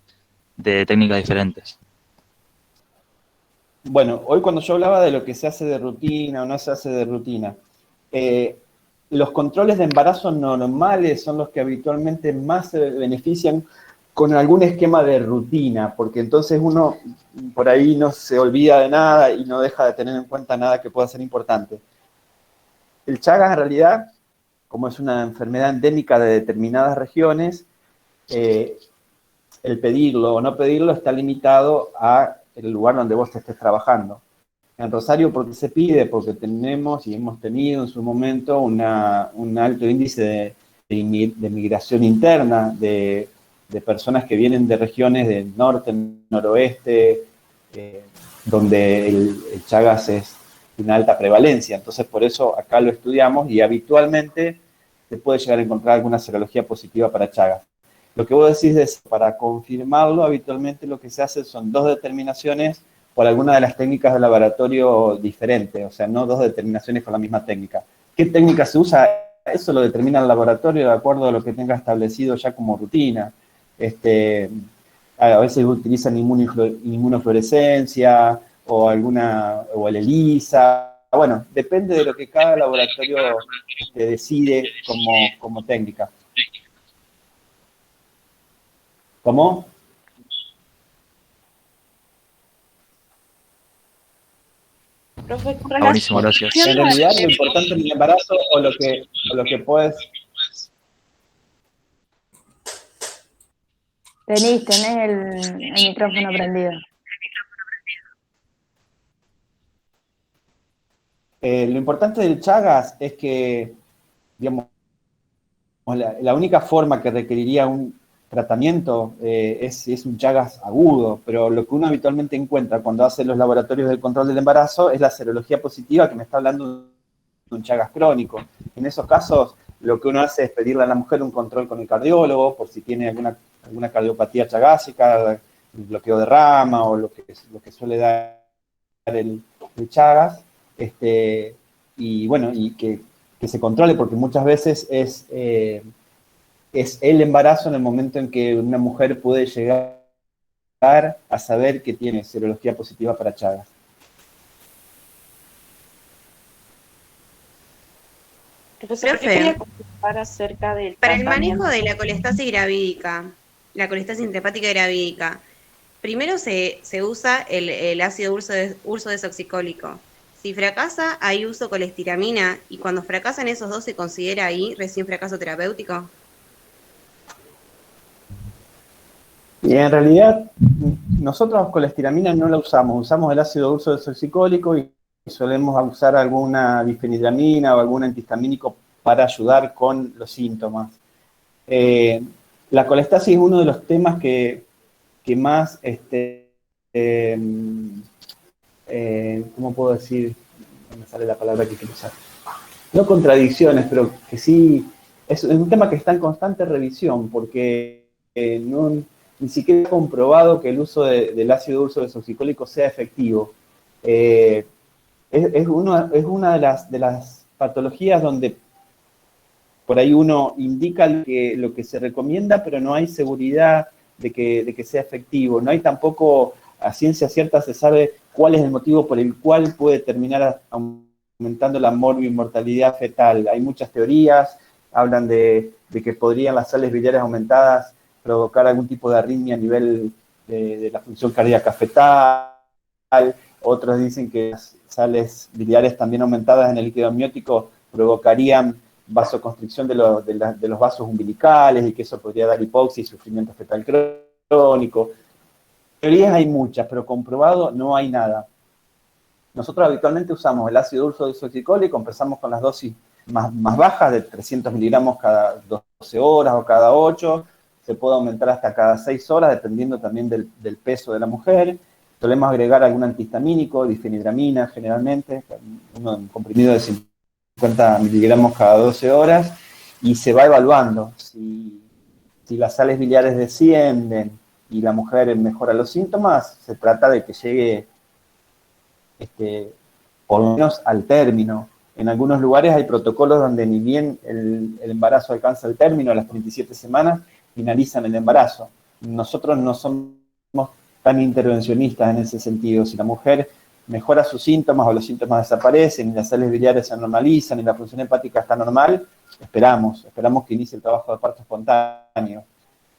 de técnicas diferentes. Bueno, hoy cuando yo hablaba de lo que se hace de rutina o no se hace de rutina, los controles de embarazo normales son los que habitualmente más se benefician con algún esquema de rutina, porque entonces uno por ahí no se olvida de nada y no deja de tener en cuenta nada que pueda ser importante. El Chagas, en realidad, como es una enfermedad endémica de determinadas regiones, el pedirlo o no pedirlo está limitado a el lugar donde vos te estés trabajando. En Rosario, ¿por qué se pide? Porque tenemos y hemos tenido en su momento un alto índice de migración interna, de personas que vienen de regiones del norte, noroeste, donde el Chagas es una alta prevalencia. Entonces, por eso acá lo estudiamos, y habitualmente se puede llegar a encontrar alguna serología positiva para Chagas. Lo que vos decís es, para confirmarlo, habitualmente lo que se hace son 2 determinaciones por alguna de las técnicas de laboratorio diferentes, o sea, no 2 determinaciones con la misma técnica. ¿Qué técnica se usa? Eso lo determina el laboratorio de acuerdo a lo que tenga establecido ya como rutina. A veces utilizan inmunofluorescencia o el ELISA. Bueno, depende de lo que cada laboratorio decide como técnica. ¿Cómo? Profe, Buenísimo, gracias. En realidad, lo importante en el embarazo, o lo que puedes... Tenés el micrófono prendido. Lo importante del Chagas es que, digamos, la única forma que requeriría un tratamiento es un Chagas agudo, pero lo que uno habitualmente encuentra cuando hace los laboratorios de control del embarazo es la serología positiva, que me está hablando de un Chagas crónico. En esos casos, lo que uno hace es pedirle a la mujer un control con el cardiólogo por si tiene alguna cardiopatía chagásica, bloqueo de rama o lo que suele dar el Chagas, y bueno, y que se controle, porque muchas veces es es el embarazo en el momento en que una mujer puede llegar a saber que tiene serología positiva para Chagas. Profesor, yo quería comentar acerca del para el tratamiento. manejo de la colestasis gravídica, la colestasis intrahepática gravídica, primero se usa el ácido urso desoxicólico. Si fracasa, hay uso colestiramina, y cuando fracasan esos dos, ¿se considera ahí recién fracaso terapéutico? Y en realidad, nosotros colestiramina no la usamos el ácido urso desoxicólico y solemos usar alguna difenidramina o algún antihistamínico para ayudar con los síntomas. La colestasis es uno de los temas que más, ¿cómo puedo decir? No me sale la palabra que quiero usar. No contradicciones, pero que sí, es un tema que está en constante revisión, porque ni siquiera he comprobado que el uso del ácido urso desoxicólico sea efectivo. Es una de las patologías donde por ahí uno indica lo que se recomienda, pero no hay seguridad de que sea efectivo. No hay tampoco, a ciencia cierta, se sabe cuál es el motivo por el cual puede terminar aumentando la mortalidad fetal. Hay muchas teorías, hablan de que podrían las sales biliares aumentadas provocar algún tipo de arritmia a nivel de la función cardíaca fetal. Otros dicen que las sales biliares también aumentadas en el líquido amniótico provocarían vasoconstricción de los vasos umbilicales y que eso podría dar hipoxia y sufrimiento fetal crónico. Teorías hay muchas, pero comprobado no hay nada. Nosotros habitualmente usamos el ácido urso desoxicólico, empezamos con las dosis más bajas, de 300 miligramos cada 12 horas o cada 8, se puede aumentar hasta cada 6 horas, dependiendo también del peso de la mujer. Solemos agregar algún antihistamínico, difenidramina generalmente, un comprimido de 50 miligramos cada 12 horas, y se va evaluando. Si las sales biliares descienden y la mujer mejora los síntomas, se trata de que llegue por lo menos al término. En algunos lugares hay protocolos donde ni bien el embarazo alcanza el término, a las 37 semanas, finalizan el embarazo. Nosotros no somos tan intervencionistas en ese sentido. Si la mujer mejora sus síntomas o los síntomas desaparecen y las sales biliares se normalizan y la función hepática está normal, esperamos que inicie el trabajo de parto espontáneo.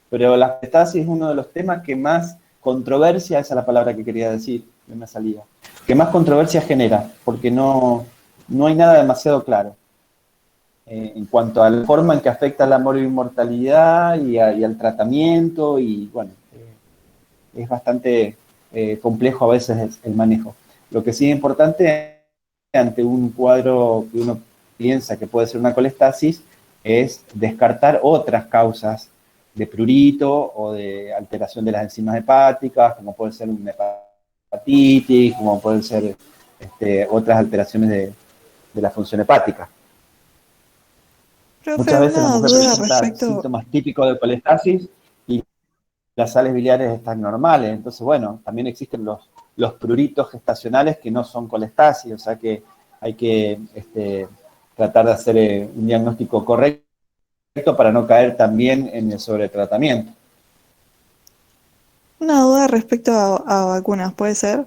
Pero la colestasis es uno de los temas que más controversia, esa es la palabra que quería decir, no me salía, que más controversia genera, porque no hay nada demasiado claro en cuanto a la forma en que afecta la mortalidad y al tratamiento, y bueno, es bastante complejo a veces el manejo. Lo que sí es importante ante un cuadro que uno piensa que puede ser una colestasis es descartar otras causas de prurito o de alteración de las enzimas hepáticas, como puede ser una hepatitis, como pueden ser otras alteraciones de la función hepática. Profe, Muchas veces la mujer presenta respecto... síntomas típicos de colestasis y las sales biliares están normales. Entonces, bueno, también existen los pruritos gestacionales que no son colestasis, o sea que hay que tratar de hacer un diagnóstico correcto para no caer también en el sobretratamiento. Una duda respecto a vacunas, ¿puede ser?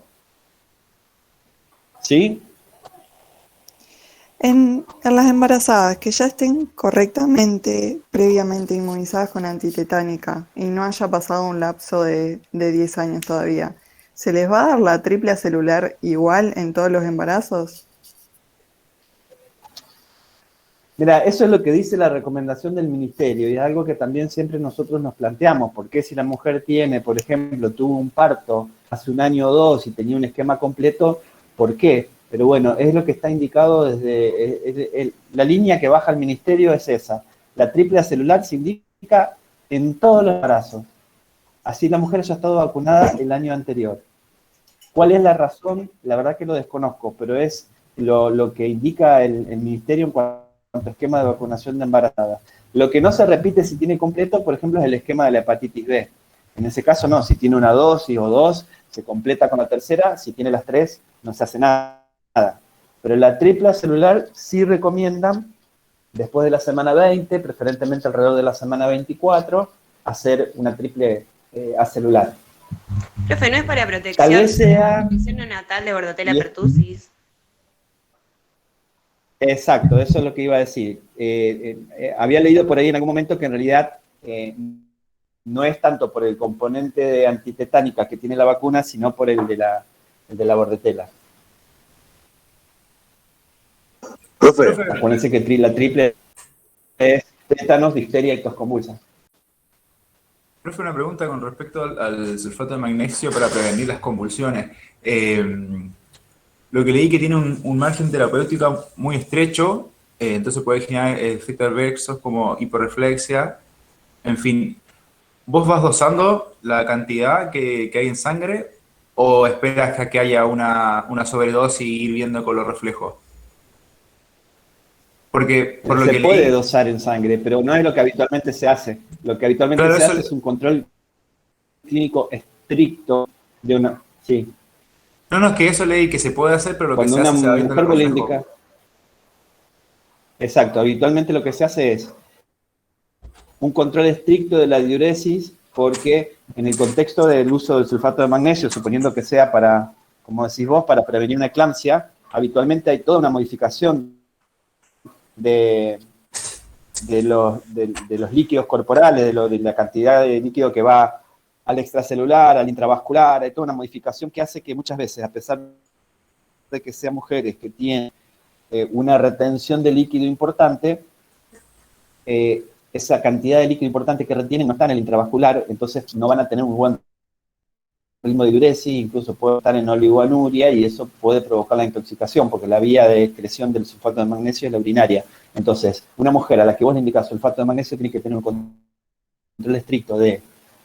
¿Sí? En las embarazadas que ya estén correctamente, previamente inmunizadas con antitetánica y no haya pasado un lapso de 10 años todavía, ¿se les va a dar la triple celular igual en todos los embarazos? Mira, eso es lo que dice la recomendación del ministerio y es algo que también siempre nosotros nos planteamos, porque si la mujer tiene, por ejemplo, tuvo un parto hace un año o dos y tenía un esquema completo, ¿por qué? Pero bueno, es lo que está indicado desde la línea que baja el ministerio es esa. La triple celular se indica en todos los embarazos. Así la mujer ya ha estado vacunada el año anterior. ¿Cuál es la razón? La verdad que lo desconozco, pero es lo que indica el ministerio en cuanto a esquema de vacunación de embarazada. Lo que no se repite si tiene completo, por ejemplo, es el esquema de la hepatitis B. En ese caso no, si tiene una dosis o dos, se completa con la tercera, si tiene las tres, no se hace nada. Pero la triple celular sí recomiendan después de la semana 20, preferentemente alrededor de la semana 24, hacer una triple acelular. Profe, ¿no es para protección, Tal vez sea, protección neonatal de Bordetella pertussis? Exacto, eso es lo que iba a decir. Había leído por ahí en algún momento que en realidad no es tanto por el componente de antitetánica que tiene la vacuna, sino por el de la Bordetella. Profe. Acuérdense que la triple es tétanos, difteria y tos convulsa. Profe, una pregunta con respecto al sulfato de magnesio para prevenir las convulsiones. Lo que leí que tiene un margen terapéutico muy estrecho, entonces puede generar efectos adversos como hiporreflexia. En fin, ¿vos vas dosando la cantidad que hay en sangre o esperas a que haya una sobredosis y ir viendo con los reflejos? Porque por lo que se puede leí, dosar en sangre, pero no es lo que habitualmente se hace. Lo que habitualmente se hace es un control clínico estricto de una... Sí. No, es que eso leí que se puede hacer, pero lo Cuando que se hace se va viendo el mujer reflejo. indica. Exacto, habitualmente lo que se hace es un control estricto de la diuresis, porque en el contexto del uso del sulfato de magnesio, suponiendo que sea para, como decís vos, para prevenir una eclampsia, habitualmente hay toda una modificación de los líquidos corporales, de la cantidad de líquido que va al extracelular, al intravascular, hay toda una modificación que hace que muchas veces, a pesar de que sean mujeres que tienen una retención de líquido importante, esa cantidad de líquido importante que retienen no está en el intravascular, entonces no van a tener un buen ritmo de diuresis, incluso puede estar en oligoanuria y eso puede provocar la intoxicación, porque la vía de excreción del sulfato de magnesio es la urinaria. Entonces, una mujer a la que vos le indicás sulfato de magnesio tiene que tener un control estricto de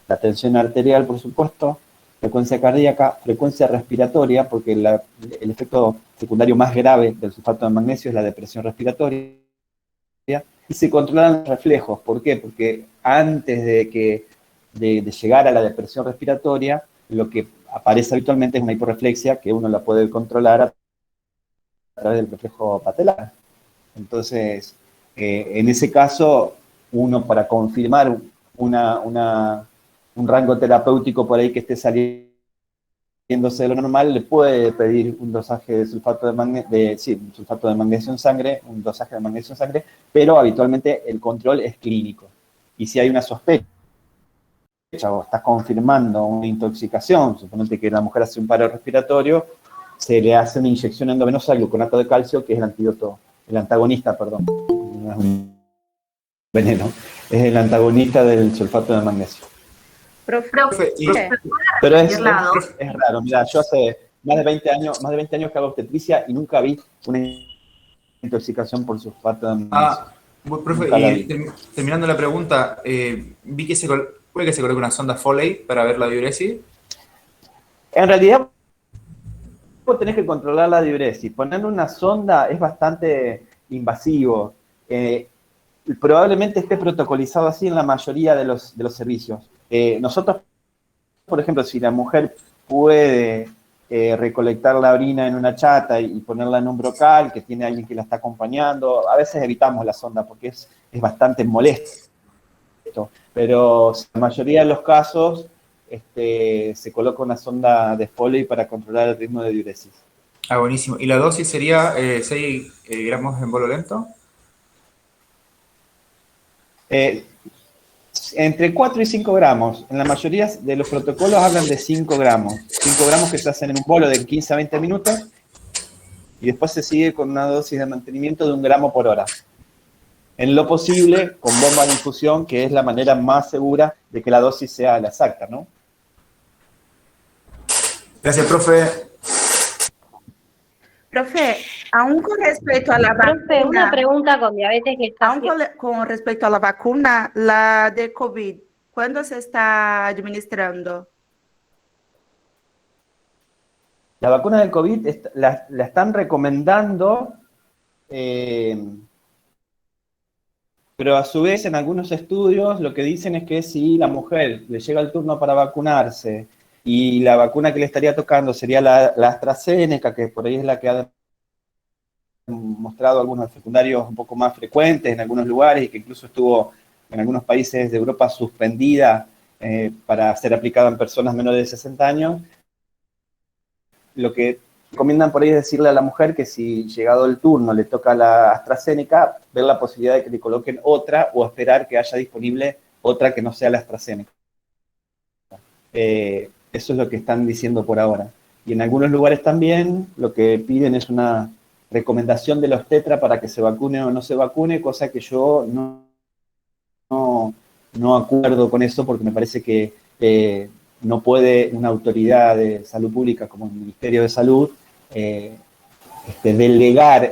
la tensión arterial, por supuesto, frecuencia cardíaca, frecuencia respiratoria, porque el efecto secundario más grave del sulfato de magnesio es la depresión respiratoria, y se controlan los reflejos. ¿Por qué? Porque antes de llegar a la depresión respiratoria, lo que aparece habitualmente es una hiporreflexia que uno la puede controlar a través del reflejo patelar. Entonces, en ese caso, uno para confirmar un rango terapéutico por ahí que esté saliéndose de lo normal, le puede pedir un dosaje de sulfato de magnesio en sangre, un dosaje de magnesio en sangre, pero habitualmente el control es clínico. Y si hay una sospecha o estás confirmando una intoxicación, suponete que la mujer hace un paro respiratorio, se le hace una inyección endovenosa de gluconato de calcio, que es el antagonista, no es un veneno, es el antagonista del sulfato de magnesio. Pero es raro, mira, yo hace más de 20 años que hago obstetricia y nunca vi una intoxicación por sulfato de magnesio. Profe, y terminando la pregunta, vi que puede que se coloque una sonda Foley para ver la diuresis. En realidad, vos tenés que controlar la diuresis. Poner una sonda es bastante invasivo. Probablemente esté protocolizado así en la mayoría de los servicios. Nosotros, por ejemplo, si la mujer puede recolectar la orina en una chata y ponerla en un brocal, que tiene alguien que la está acompañando, a veces evitamos la sonda porque es bastante molesto. Pero en la mayoría de los casos se coloca una sonda de Foley para controlar el ritmo de diuresis. Buenísimo. ¿Y la dosis sería 6 gramos en bolo lento? Entre 4 y 5 gramos. En la mayoría de los protocolos hablan de 5 gramos. 5 gramos que se hacen en un bolo de 15 a 20 minutos y después se sigue con una dosis de mantenimiento de 1 gramo por hora. En lo posible, con bomba de infusión, que es la manera más segura de que la dosis sea la exacta, ¿no? Gracias, profe. Profe, aún con respecto a la vacuna... Profe, una pregunta con diabetes gestacional. Aún con respecto a la vacuna, la de COVID, ¿cuándo se está administrando? La vacuna del COVID la están recomendando, pero a su vez en algunos estudios lo que dicen es que si la mujer le llega el turno para vacunarse y la vacuna que le estaría tocando sería la AstraZeneca, que por ahí es la que ha mostrado algunos secundarios un poco más frecuentes en algunos lugares y que incluso estuvo en algunos países de Europa suspendida para ser aplicada en personas menores de 60 años, lo que recomiendan por ahí es decirle a la mujer que si llegado el turno le toca la AstraZeneca, ver la posibilidad de que le coloquen otra o esperar que haya disponible otra que no sea la AstraZeneca. Eso es lo que están diciendo por ahora. Y en algunos lugares también lo que piden es una recomendación de los tetra para que se vacune o no se vacune, cosa que yo no acuerdo con eso porque me parece que no puede una autoridad de salud pública como el Ministerio de Salud delegar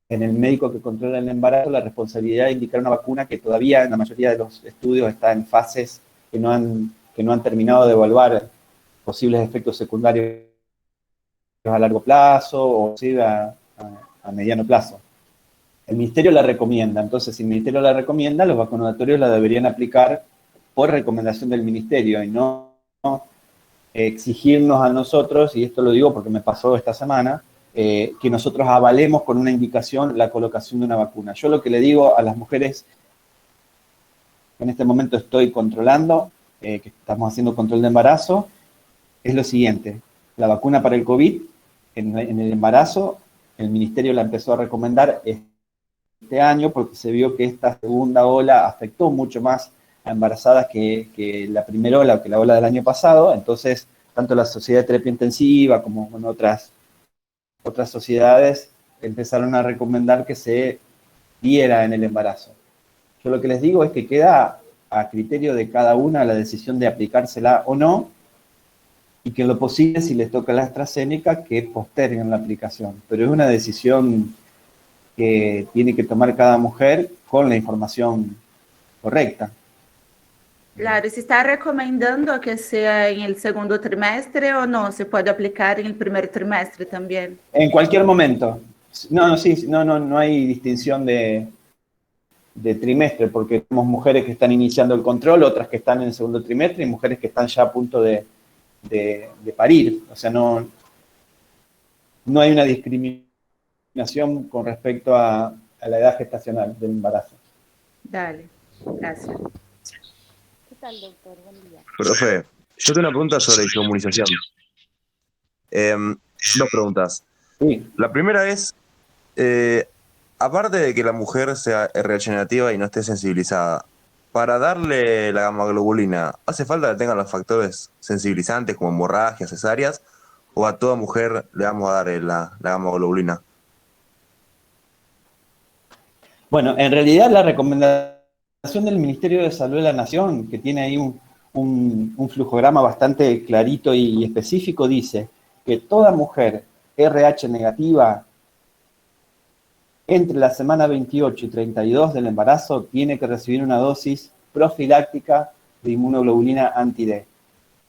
en el médico que controla el embarazo la responsabilidad de indicar una vacuna que todavía en la mayoría de los estudios está en fases que no han terminado de evaluar posibles efectos secundarios a largo plazo o sí, a mediano plazo. El Ministerio la recomienda, entonces si el Ministerio la recomienda, los vacunatorios la deberían aplicar por recomendación del Ministerio y no exigirnos a nosotros, y esto lo digo porque me pasó esta semana, que nosotros avalemos con una indicación la colocación de una vacuna. Yo lo que le digo a las mujeres, en este momento estoy controlando, que estamos haciendo control de embarazo, es lo siguiente: la vacuna para el COVID, en el embarazo, el Ministerio la empezó a recomendar este año porque se vio que esta segunda ola afectó mucho más a embarazadas que la primera ola o que la ola del año pasado. Entonces, tanto la Sociedad de Terapia Intensiva como otras sociedades empezaron a recomendar que se diera en el embarazo. Yo lo que les digo es que queda a criterio de cada una la decisión de aplicársela o no, y que en lo posible, si les toca la AstraZeneca, que posterguen la aplicación. Pero es una decisión que tiene que tomar cada mujer con la información correcta. Claro, ¿se está recomendando que sea en el segundo trimestre o no? ¿Se puede aplicar en el primer trimestre también? En cualquier momento. No hay distinción de trimestre, porque tenemos mujeres que están iniciando el control, otras que están en el segundo trimestre y mujeres que están ya a punto de parir. O sea, no hay una discriminación con respecto a la edad gestacional del embarazo. Dale, gracias. ¿Qué tal, doctor? Buen día. Profe, yo tengo una pregunta sobre inmunización. Dos preguntas. Sí. La primera es, aparte de que la mujer sea RH negativa y no esté sensibilizada, para darle la gamma-globulina, ¿hace falta que tengan los factores sensibilizantes como hemorragias, cesáreas, o a toda mujer le vamos a dar la gamma-globulina? Bueno, en realidad la recomendación del Ministerio de Salud de la Nación, que tiene ahí un flujograma bastante clarito y específico, dice que toda mujer RH negativa entre la semana 28 y 32 del embarazo tiene que recibir una dosis profiláctica de inmunoglobulina anti-D,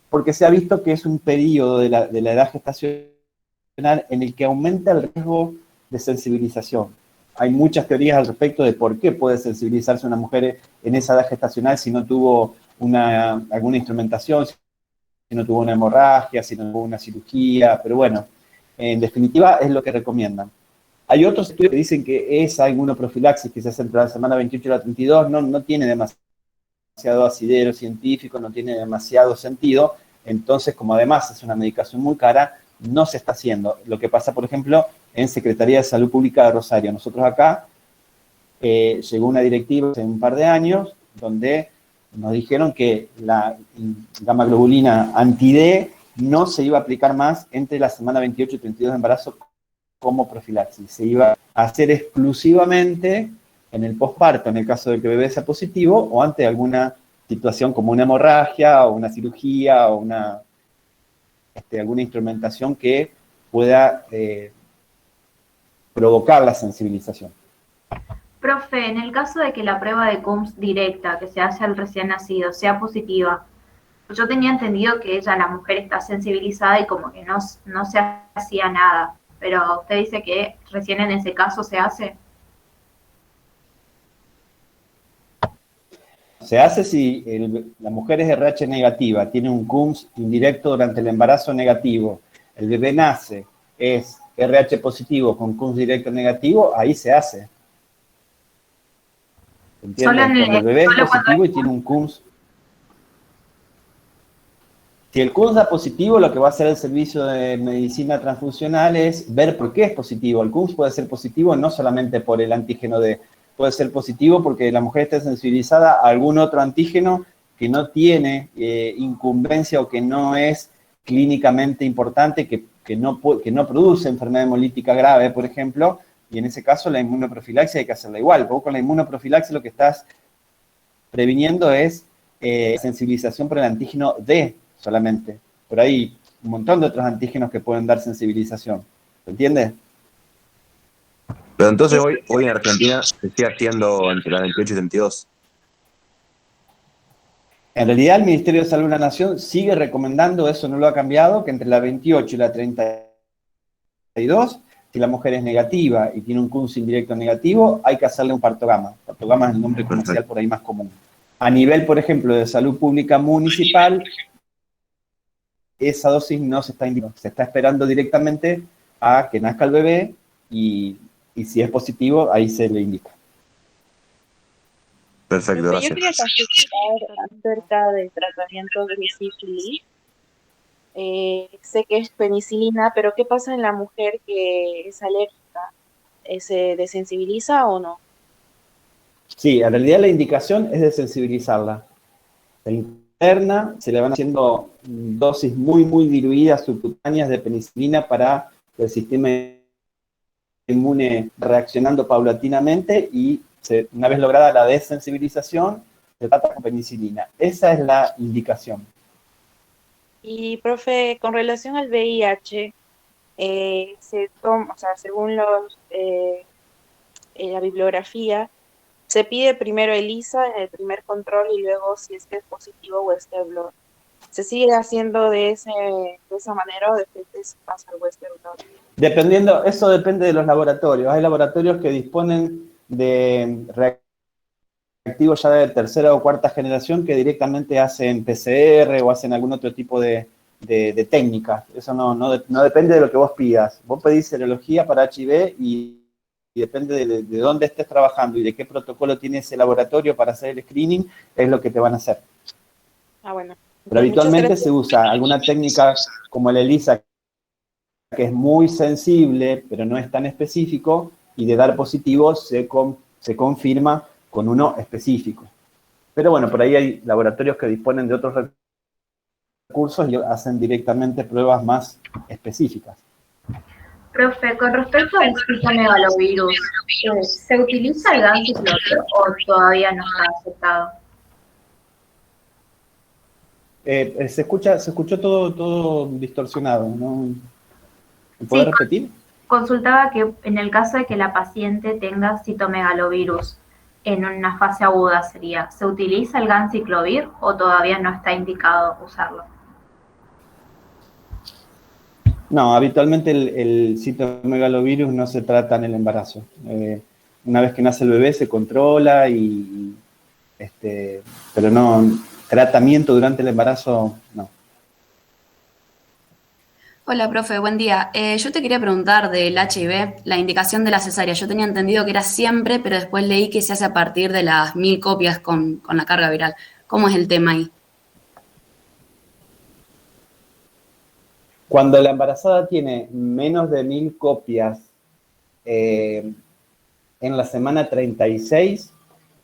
porque se ha visto que es un periodo de la edad gestacional en el que aumenta el riesgo de sensibilización. Hay muchas teorías al respecto de por qué puede sensibilizarse una mujer en esa edad gestacional si no tuvo alguna instrumentación, si no tuvo una hemorragia, si no tuvo una cirugía, pero bueno, en definitiva es lo que recomiendan. Hay otros estudios que dicen que esa inmunoprofilaxis que se hace entre la semana 28 y la 32 no tiene demasiado asidero científico, no tiene demasiado sentido, entonces como además es una medicación muy cara, no se está haciendo. Lo que pasa, por ejemplo, en Secretaría de Salud Pública de Rosario. Nosotros acá llegó una directiva hace un par de años donde nos dijeron que la gamma-globulina anti-D no se iba a aplicar más entre la semana 28 y 32 de embarazo como profilaxis. Se iba a hacer exclusivamente en el posparto, en el caso de que el bebé sea positivo, o ante alguna situación como una hemorragia, o una cirugía, o alguna instrumentación que pueda provocar la sensibilización. Profe, en el caso de que la prueba de Coombs directa que se hace al recién nacido sea positiva, yo tenía entendido que la mujer está sensibilizada y como que no se hacía nada, pero usted dice que recién en ese caso se hace. Se hace si la mujer es RH negativa, tiene un Coombs indirecto durante el embarazo negativo, el bebé nace, es RH positivo con CUNS directo negativo, ahí se hace. ¿Entiendes? Cuando el bebé es positivo y tiene un CUNS. Si el CUNS da positivo, lo que va a hacer el servicio de medicina transfusional es ver por qué es positivo. El CUNS puede ser positivo no solamente por el antígeno D, puede ser positivo porque la mujer está sensibilizada a algún otro antígeno que no tiene incumbencia o que no es clínicamente importante, que no produce enfermedad hemolítica grave, por ejemplo, y en ese caso la inmunoprofilaxis hay que hacerla igual. Vos con la inmunoprofilaxis lo que estás previniendo es sensibilización por el antígeno D solamente. Por ahí un montón de otros antígenos que pueden dar sensibilización. ¿Se entiende? Pero entonces hoy en Argentina se sigue haciendo entre las 28 y 32. En realidad, el Ministerio de Salud de la Nación sigue recomendando, eso no lo ha cambiado, que entre la 28 y la 32, si la mujer es negativa y tiene un CUNS indirecto negativo, hay que hacerle un partogama. Partogama es el nombre comercial por ahí más común. A nivel, por ejemplo, de salud pública municipal, esa dosis no se está indicando. Se está esperando directamente a que nazca el bebé y si es positivo, ahí se le indica. Perfecto, gracias. Yo quería consultar acerca del tratamiento de sífilis. Sé que es penicilina, pero ¿qué pasa en la mujer que es alérgica? ¿Se desensibiliza o no? Sí, en realidad la indicación es desensibilizarla. Se interna, se le van haciendo dosis muy diluidas subcutáneas de penicilina para el sistema inmune reaccionando paulatinamente y una vez lograda la desensibilización, se trata con penicilina. Esa es la indicación. Y, profe, con relación al VIH, según la bibliografía, se pide primero ELISA en el primer control y luego si es que es positivo Western blot. ¿Se sigue haciendo de esa manera o después pasa al Western blot? Dependiendo, eso depende de los laboratorios. Hay laboratorios que disponen de reactivos ya de tercera o cuarta generación que directamente hacen PCR o hacen algún otro tipo de técnicas. Eso no depende de lo que vos pidas. Vos pedís serología para HIV y depende de dónde estés trabajando y de qué protocolo tiene ese laboratorio para hacer el screening, es lo que te van a hacer. Ah, bueno. Pero habitualmente se usa alguna técnica como el ELISA, que es muy sensible, pero no es tan específico, y de dar positivo se confirma con uno específico. Pero bueno, por ahí hay laboratorios que disponen de otros recursos y hacen directamente pruebas más específicas. Profe, con respecto al citomegalovirus, ¿se utiliza el ganciclovir o todavía no está aceptado? Se escuchó todo distorsionado, ¿no? ¿Puedes repetir? Consultaba que en el caso de que la paciente tenga citomegalovirus en una fase aguda ¿se utiliza el ganciclovir o todavía no está indicado usarlo? No, habitualmente el citomegalovirus no se trata en el embarazo. Una vez que nace el bebé se controla pero no, tratamiento durante el embarazo, no. Hola, profe, buen día. Yo te quería preguntar del HIV, la indicación de la cesárea. Yo tenía entendido que era siempre, pero después leí que se hace a partir de las 1000 copias con la carga viral. ¿Cómo es el tema ahí? Cuando la embarazada tiene menos de 1000 copias en la semana 36,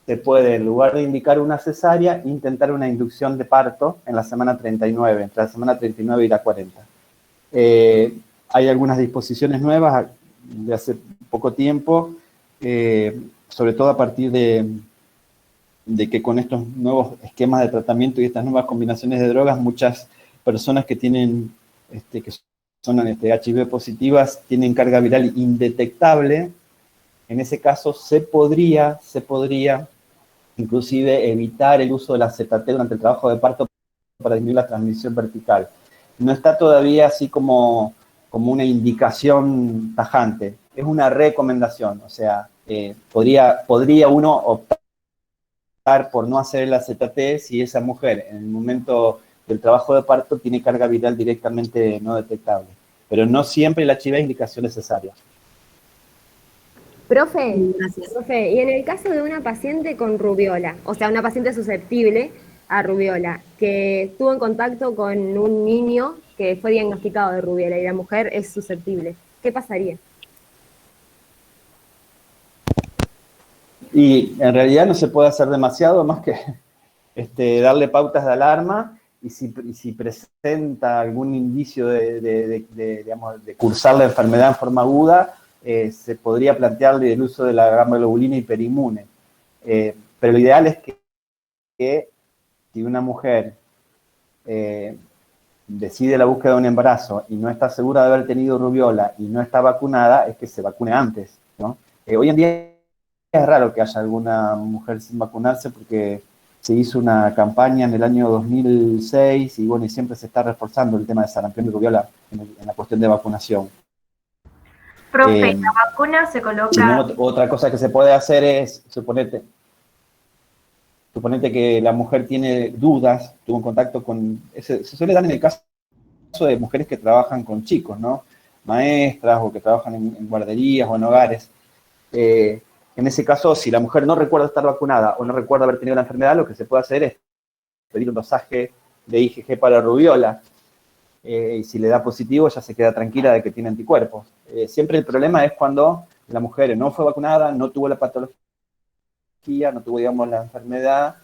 se puede, en lugar de indicar una cesárea, intentar una inducción de parto en la semana 39, entre la semana 39 y la 40. Hay algunas disposiciones nuevas de hace poco tiempo, sobre todo a partir de que con estos nuevos esquemas de tratamiento y estas nuevas combinaciones de drogas, muchas personas que tienen, que son HIV positivas, tienen carga viral indetectable. En ese caso se podría inclusive evitar el uso de la ZT durante el trabajo de parto para disminuir la transmisión vertical. No está todavía así como una indicación tajante, es una recomendación, o sea, podría uno optar por no hacer la ZT si esa mujer en el momento del trabajo de parto tiene carga viral directamente no detectable. pero no siempre el HIV es indicación necesaria. Profe, y en el caso de una paciente con rubiola, o sea, una paciente susceptible a rubiola, que estuvo en contacto con un niño que fue diagnosticado de rubiola y la mujer es susceptible, ¿qué pasaría? Y en realidad no se puede hacer demasiado más que darle pautas de alarma, y si presenta algún indicio de cursar la enfermedad en forma aguda, se podría plantearle el uso de la gamma globulina hiperinmune. Pero lo ideal es que si una mujer decide la búsqueda de un embarazo y no está segura de haber tenido rubiola y no está vacunada, es que se vacune antes, ¿no? Hoy en día es raro que haya alguna mujer sin vacunarse porque se hizo una campaña en el año 2006 y bueno, y siempre se está reforzando el tema de sarampión y rubiola en la cuestión de vacunación. Profe, la vacuna se coloca... Otra cosa que se puede hacer es, suponete que la mujer tiene dudas, tuvo un contacto con... Se suele dar en el caso de mujeres que trabajan con chicos, ¿no? Maestras o que trabajan en guarderías o en hogares. En ese caso, si la mujer no recuerda estar vacunada o no recuerda haber tenido la enfermedad, lo que se puede hacer es pedir un dosaje de IgG para rubiola. Y si le da positivo, ya se queda tranquila de que tiene anticuerpos. Siempre el problema es cuando la mujer no fue vacunada, no tuvo la patología, no tuvo, digamos, la enfermedad,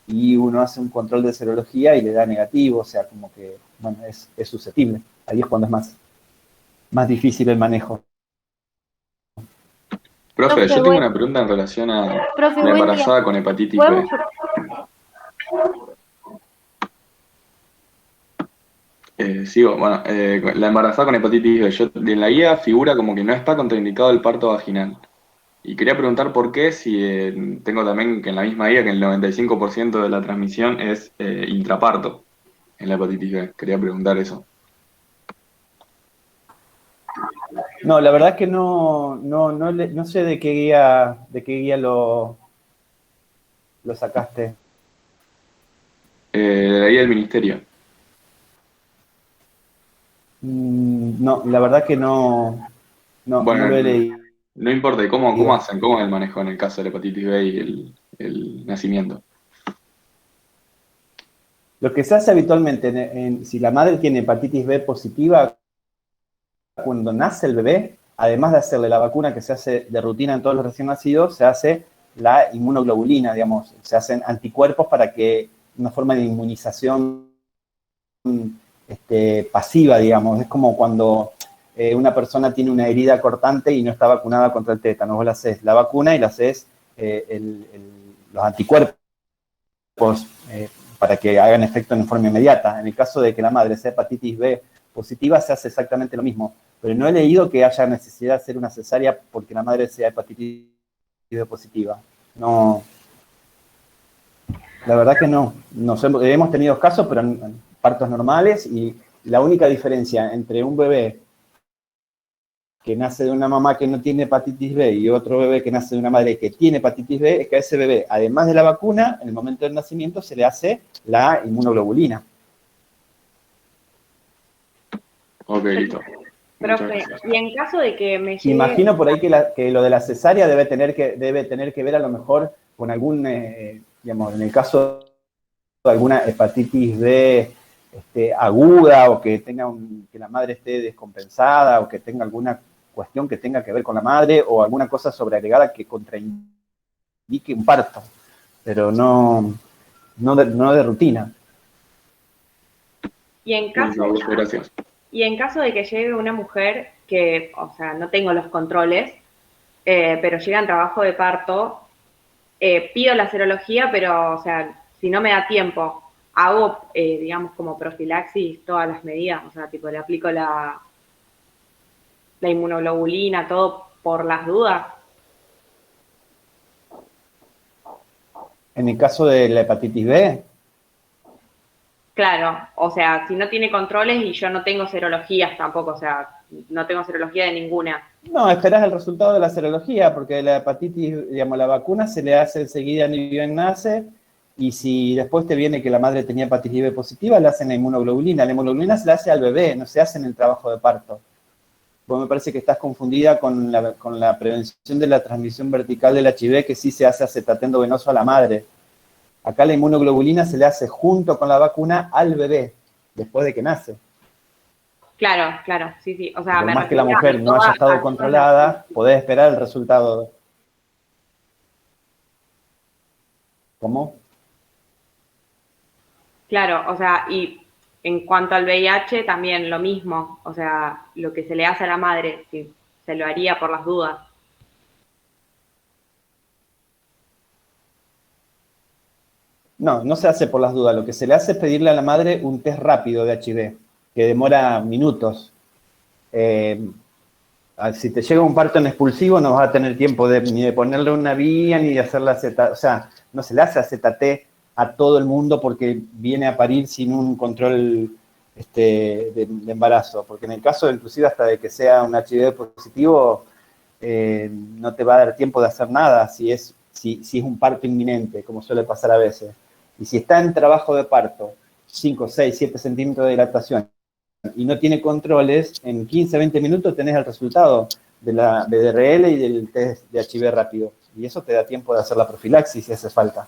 y uno hace un control de serología y le da negativo, o sea, como que, bueno, es susceptible. Ahí es cuando es más difícil el manejo. Profe, yo tengo una pregunta en relación a la embarazada con hepatitis B. Sigo, bueno, la embarazada con hepatitis B, en la guía figura como que no está contraindicado el parto vaginal. Y quería preguntar por qué, si tengo también que en la misma guía que el 95% de la transmisión es intraparto en la hepatitis B. Quería preguntar eso. No, la verdad es que no sé de qué guía lo sacaste. De la guía del ministerio. No, la verdad que no lo he leído. No importa, ¿cómo hacen? ¿Cómo es el manejo en el caso de la hepatitis B y el nacimiento? Lo que se hace habitualmente, si la madre tiene hepatitis B positiva, cuando nace el bebé, además de hacerle la vacuna que se hace de rutina en todos los recién nacidos, se hace la inmunoglobulina, digamos, se hacen anticuerpos para que una forma de inmunización pasiva, digamos. Es como cuando una persona tiene una herida cortante y no está vacunada contra el tétano. Vos le haces la vacuna y le haces los anticuerpos para que hagan efecto en forma inmediata. En el caso de que la madre sea hepatitis B positiva, se hace exactamente lo mismo. Pero no he leído que haya necesidad de hacer una cesárea porque la madre sea hepatitis B positiva. No. La verdad que no. Hemos tenido casos, pero en partos normales, y la única diferencia entre un bebé que nace de una mamá que no tiene hepatitis B y otro bebé que nace de una madre que tiene hepatitis B es que a ese bebé, además de la vacuna, en el momento del nacimiento se le hace la inmunoglobulina. Ok, listo. Profe, y en caso de que me llegue... Imagino por ahí que lo de la cesárea debe tener que ver a lo mejor con algún, digamos, en el caso de alguna hepatitis B aguda, o que que la madre esté descompensada, o que tenga alguna cuestión que tenga que ver con la madre, o alguna cosa sobreagregada que contraindique un parto, pero no de rutina. Y en caso de que llegue una mujer que, o sea, no tengo los controles, pero llega en trabajo de parto, pido la serología, pero, o sea, si no me da tiempo, hago, digamos, como profilaxis todas las medidas, o sea, tipo, le aplico la inmunoglobulina, todo por las dudas. En el caso de la hepatitis B, claro, o sea, si no tiene controles y yo no tengo serologías tampoco, o sea, no tengo serología de ninguna. no, esperás el resultado de la serología, porque la hepatitis, digamos, la vacuna se le hace enseguida ni bien nace, y si después te viene que la madre tenía hepatitis B positiva, le hacen la inmunoglobulina. La inmunoglobulina se la hace al bebé, no se hace en el trabajo de parto. Porque me parece que estás confundida con la prevención de la transmisión vertical del HIV, que sí se hace acetato endovenoso a la madre. Acá la inmunoglobulina se le hace junto con la vacuna al bebé, después de que nace. Claro, claro, sí. O sea, Por me más que la refería mujer a no haya estado controlada, podés esperar el resultado. ¿Cómo? Claro, o sea, y en cuanto al VIH también lo mismo, o sea, lo que se le hace a la madre, sí, se lo haría por las dudas. No, no se hace por las dudas. Lo que se le hace es pedirle a la madre un test rápido de HIV, que demora minutos. Si te llega un parto en expulsivo, no vas a tener tiempo ni de ponerle una vía, ni de hacer la o sea, no se le hace AZT a todo el mundo porque viene a parir sin un control de embarazo. Porque en el caso, inclusive, hasta de que sea un HIV positivo, no te va a dar tiempo de hacer nada si es un parto inminente, como suele pasar a veces. Y si está en trabajo de parto, 5, 6, 7 centímetros de dilatación, y no tiene controles, en 15, 20 minutos tenés el resultado de la BDRL y del test de HIV rápido. Y eso te da tiempo de hacer la profilaxis si hace falta.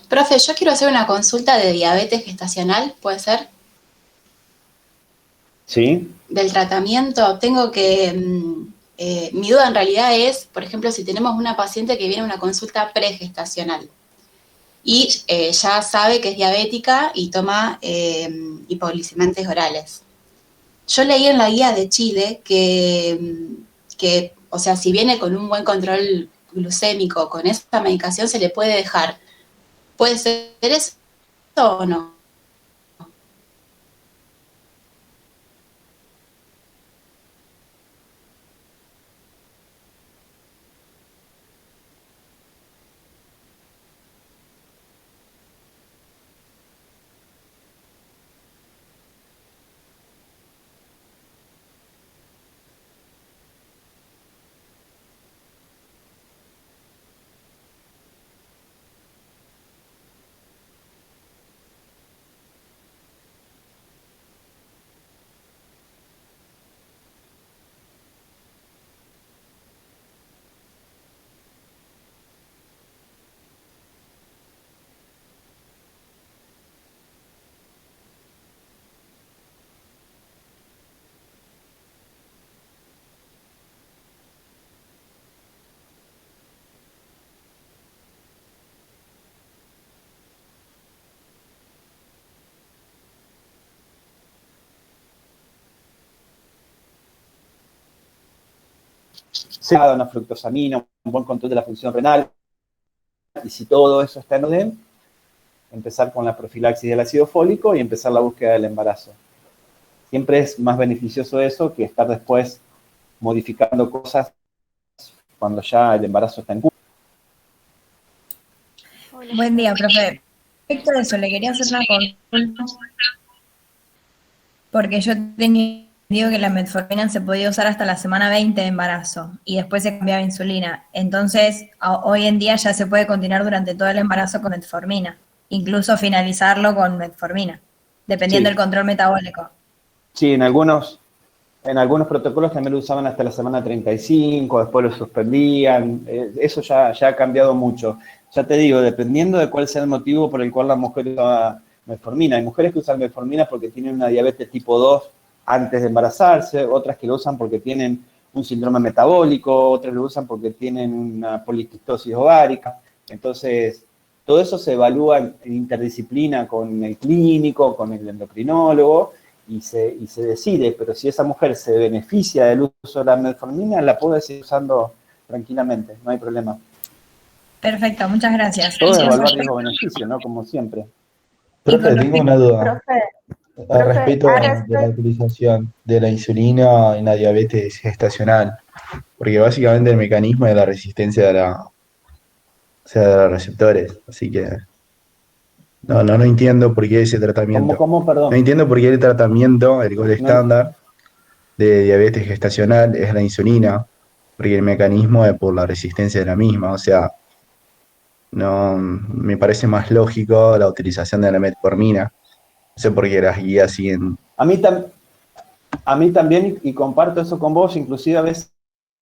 Profe, yo quiero hacer una consulta de diabetes gestacional, ¿puede ser? Sí. Del tratamiento, tengo que... mi duda en realidad es, por ejemplo, si tenemos una paciente que viene a una consulta pregestacional y ya sabe que es diabética y toma hipoglicemiantes orales. Yo leí en la guía de Chile que, o sea, si viene con un buen control glucémico, con esta medicación se le puede dejar. ¿Puede ser eso o no? Se ha dado una fructosamina, un buen control de la función renal, y si todo eso está en orden, empezar con la profilaxis del ácido fólico y empezar la búsqueda del embarazo. Siempre es más beneficioso eso que estar después modificando cosas cuando ya el embarazo está en curso. Buen día, profe. Respecto a eso, le quería hacer una consulta porque yo tenía entendido que la metformina se podía usar hasta la semana 20 de embarazo y después se cambiaba a insulina. Entonces, hoy en día ya se puede continuar durante todo el embarazo con metformina, incluso finalizarlo con metformina, dependiendo del control metabólico. Sí, en algunos protocolos también lo usaban hasta la semana 35, después lo suspendían. Eso ya ha cambiado mucho. Ya te digo, dependiendo de cuál sea el motivo por el cual la mujer usa metformina. Hay mujeres que usan metformina porque tienen una diabetes tipo 2 antes de embarazarse, otras que lo usan porque tienen un síndrome metabólico, otras lo usan porque tienen una poliquistosis ovárica. Entonces, todo eso se evalúa en interdisciplina con el clínico, con el endocrinólogo, y se decide, pero si esa mujer se beneficia del uso de la metformina, la puede seguir usando tranquilamente, no hay problema. Perfecto, muchas gracias. Todo es evaluar riesgo-beneficio, ¿no? Como siempre. Profe, tengo una duda. Profe, Respecto de la utilización de la insulina en la diabetes gestacional, porque básicamente el mecanismo es la resistencia de de los receptores, así que no entiendo por qué ese tratamiento. ¿Cómo? Perdón. No entiendo por qué el tratamiento, el gol estándar de diabetes gestacional es la insulina, porque el mecanismo es por la resistencia de la misma, o sea, no me parece más lógico la utilización de la metformina. No sé por qué las guías siguen. A mí A mí también, y comparto eso con vos, inclusive a veces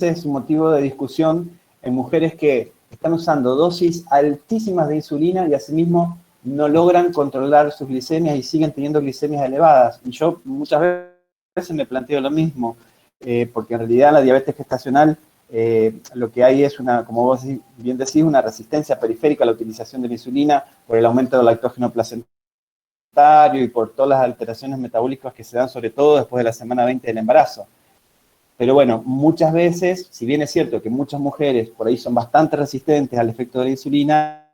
es un motivo de discusión en mujeres que están usando dosis altísimas de insulina y asimismo no logran controlar sus glicemias y siguen teniendo glicemias elevadas. Y yo muchas veces me planteo lo mismo, porque en realidad la diabetes gestacional lo que hay es una, como vos bien decís, una resistencia periférica a la utilización de la insulina por el aumento del lactógeno placentario y por todas las alteraciones metabólicas que se dan sobre todo después de la semana 20 del embarazo. Pero bueno, muchas veces, si bien es cierto que muchas mujeres por ahí son bastante resistentes al efecto de la insulina,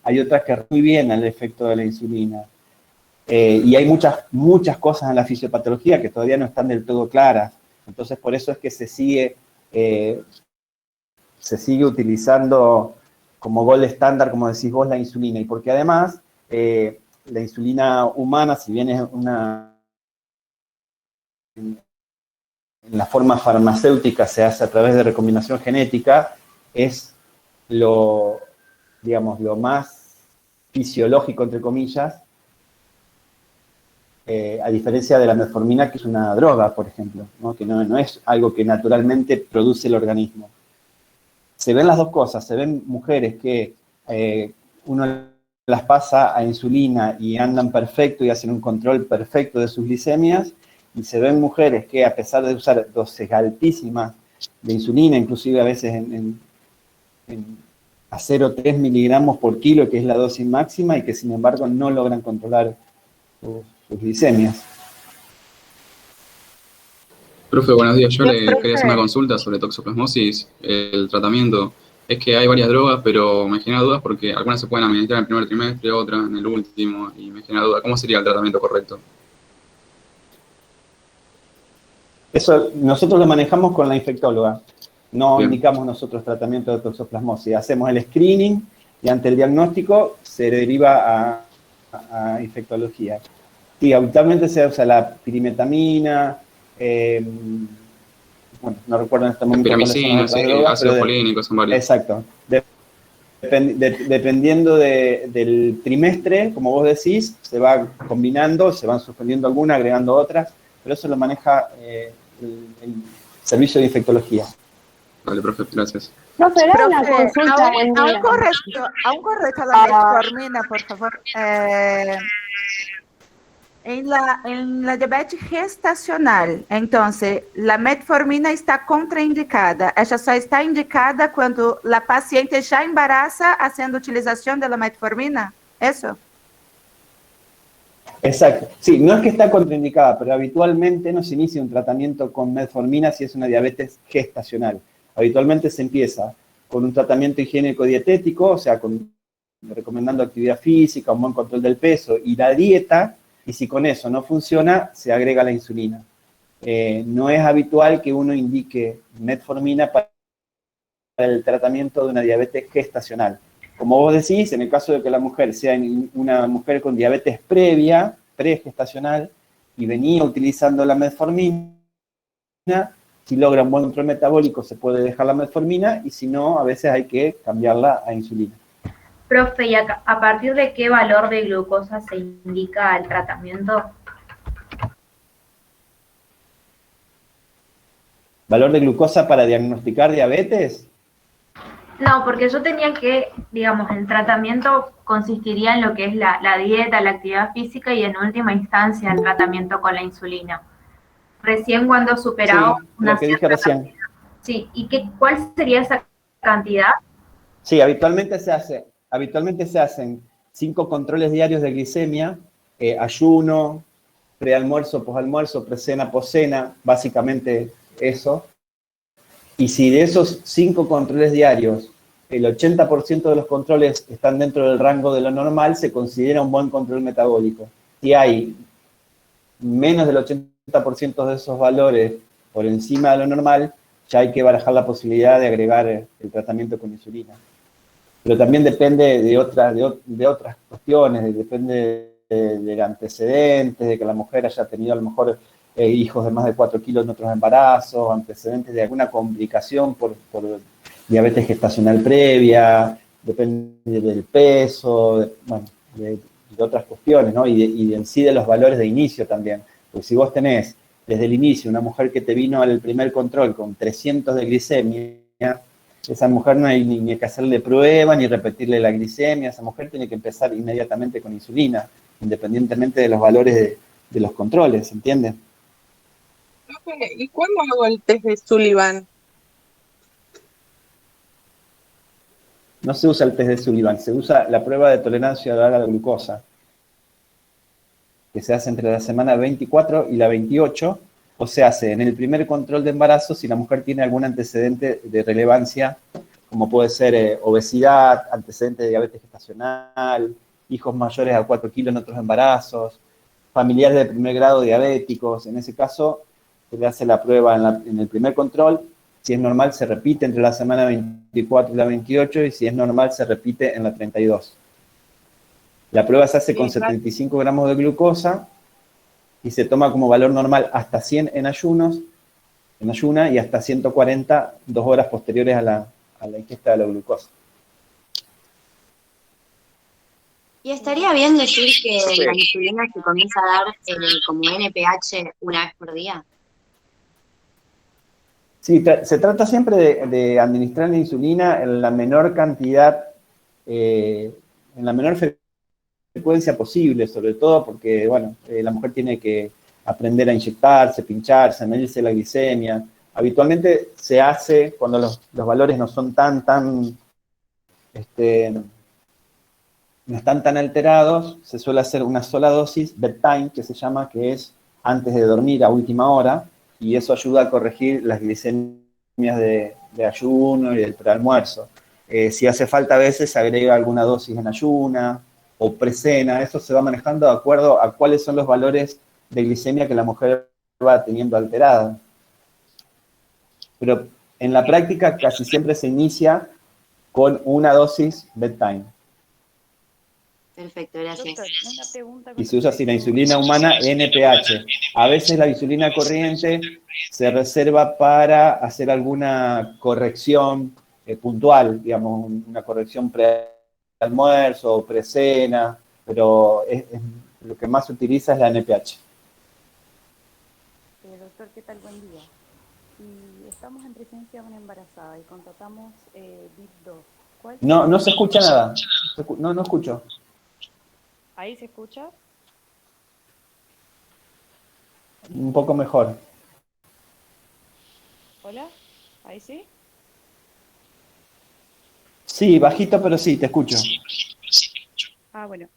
hay otras que muy bien al efecto de la insulina. Y hay muchas cosas en la fisiopatología que todavía no están del todo claras. Entonces, por eso es que se sigue utilizando como gold estándar, como decís vos, la insulina. Y porque además, la insulina humana, si bien es en la forma farmacéutica se hace a través de recombinación genética, es lo más fisiológico, entre comillas, a diferencia de la metformina, que es una droga, por ejemplo, ¿no? Que no es algo que naturalmente produce el organismo. Se ven las dos cosas, se ven mujeres que uno las pasa a insulina y andan perfecto y hacen un control perfecto de sus glicemias, y se ven mujeres que a pesar de usar dosis altísimas de insulina, inclusive a veces a 0,3 miligramos por kilo, que es la dosis máxima, y que sin embargo no logran controlar sus glicemias. Profe, buenos días. Yo le quería hacer una consulta sobre toxoplasmosis. El tratamiento es que hay varias drogas, pero me genera dudas porque algunas se pueden administrar en el primer trimestre, otras en el último, y me genera duda. ¿Cómo sería el tratamiento correcto? Eso nosotros lo manejamos con la infectóloga. No indicamos nosotros tratamiento de toxoplasmosis. Hacemos el screening y ante el diagnóstico se deriva a infectología. Sí, habitualmente se usa la pirimetamina, bueno, no recuerdo en este momento. Piramicina, sí, ácido folínico, son varios. Exacto. Dependiendo del trimestre, como vos decís, se va combinando, se van suspendiendo algunas, agregando otras, pero eso lo maneja el servicio de infectología. Vale, profe, gracias. Profe, una consulta. Aún correcto la metformina, por favor. En la diabetes gestacional, entonces, la metformina está contraindicada. Ella só está indicada cuando la paciente ya embaraza haciendo utilización de la metformina. ¿Eso? Exacto. Sí, no es que está contraindicada, pero habitualmente no se inicia un tratamiento con metformina si es una diabetes gestacional. Habitualmente se empieza con un tratamiento higiénico-dietético, o sea, recomendando actividad física, un buen control del peso y la dieta, y si con eso no funciona, se agrega la insulina. No es habitual que uno indique metformina para el tratamiento de una diabetes gestacional. Como vos decís, en el caso de que la mujer sea una mujer con diabetes previa, pregestacional, y venía utilizando la metformina, si logra un buen control metabólico se puede dejar la metformina, y si no, a veces hay que cambiarla a insulina. Profe, ¿y a partir de qué valor de glucosa se indica el tratamiento? ¿Valor de glucosa para diagnosticar diabetes? No, porque yo tenía que, digamos, el tratamiento consistiría en lo que es la dieta, la actividad física y en última instancia el tratamiento con la insulina. Recién cuando superado una cierta cantidad. Sí, ¿y cuál sería esa cantidad? Sí, habitualmente se hacen 5 controles diarios de glicemia, ayuno, prealmuerzo, posalmuerzo, precena, poscena, básicamente eso. Y si de esos 5 controles diarios, el 80% de los controles están dentro del rango de lo normal, se considera un buen control metabólico. Si hay menos del 80% de esos valores por encima de lo normal, ya hay que barajar la posibilidad de agregar el tratamiento con insulina. Pero también depende de otras cuestiones, depende del antecedente, de que la mujer haya tenido a lo mejor hijos de más de 4 kilos en otros embarazos, antecedentes de alguna complicación por diabetes gestacional previa, depende del peso, de otras cuestiones, ¿no? Y en sí de los valores de inicio también. Porque si vos tenés desde el inicio, una mujer que te vino al primer control con 300 de glicemia, esa mujer no hay ni que hacerle prueba, ni repetirle la glicemia, esa mujer tiene que empezar inmediatamente con insulina, independientemente de los valores de los controles, ¿entiendes? ¿Y cuándo hago el test de Sullivan? No se usa el test de Sullivan, se usa la prueba de tolerancia oral a la glucosa, que se hace entre la semana 24 y la 28, o se hace en el primer control de embarazo si la mujer tiene algún antecedente de relevancia, como puede ser obesidad, antecedente de diabetes gestacional, hijos mayores a 4 kilos en otros embarazos, familiares de primer grado diabéticos. En ese caso, se le hace la prueba en el primer control. Si es normal, se repite entre la semana 24 y la 28, y si es normal, se repite en la 32. La prueba se hace con 75 gramos de glucosa y se toma como valor normal hasta 100 en ayuna, y hasta 140 2 horas posteriores a la ingesta de la glucosa. ¿Y estaría bien decir que la insulina se comienza a dar como NPH una vez por día? Sí, se trata siempre de administrar la insulina en la menor cantidad, en la menor frecuencia posible, sobre todo porque, bueno, la mujer tiene que aprender a inyectarse, pincharse, medirse la glicemia. Habitualmente se hace cuando los valores no son no están tan alterados, se suele hacer una sola dosis, bedtime, que se llama, que es antes de dormir a última hora, y eso ayuda a corregir las glicemias de ayuno y del prealmuerzo. Si hace falta, a veces se agrega alguna dosis en ayuna o precena. Eso se va manejando de acuerdo a cuáles son los valores de glicemia que la mujer va teniendo alterada. Pero en la práctica casi siempre se inicia con una dosis bedtime. Perfecto, gracias. Y se usa así la insulina humana NPH. A veces la insulina corriente se reserva para hacer alguna corrección puntual, digamos, una corrección pre-almuerzo o pre-cena, pero lo que más se utiliza es la NPH. Doctor, ¿qué tal? Buen día. Si estamos en presencia de una embarazada y contratamos BIP2, No se escucha nada. No escucho. ¿Ahí se escucha? Un poco mejor. ¿Hola? ¿Ahí sí? Sí, bajito, pero sí, te escucho. Bueno.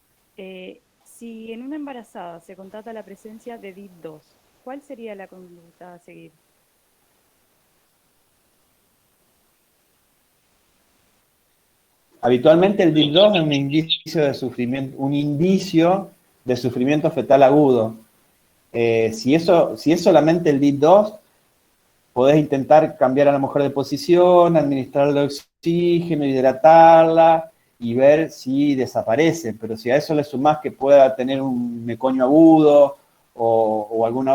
Si en una embarazada se contrata la presencia de BIP2, ¿cuál sería la conducta a seguir? Habitualmente el BIP2 es un indicio de sufrimiento fetal agudo. Si es solamente el BIP2, podés intentar cambiar a la mujer de posición, administrarle oxígeno, hidratarla y ver si desaparece. Pero si a eso le sumás que pueda tener un meconio agudo o algún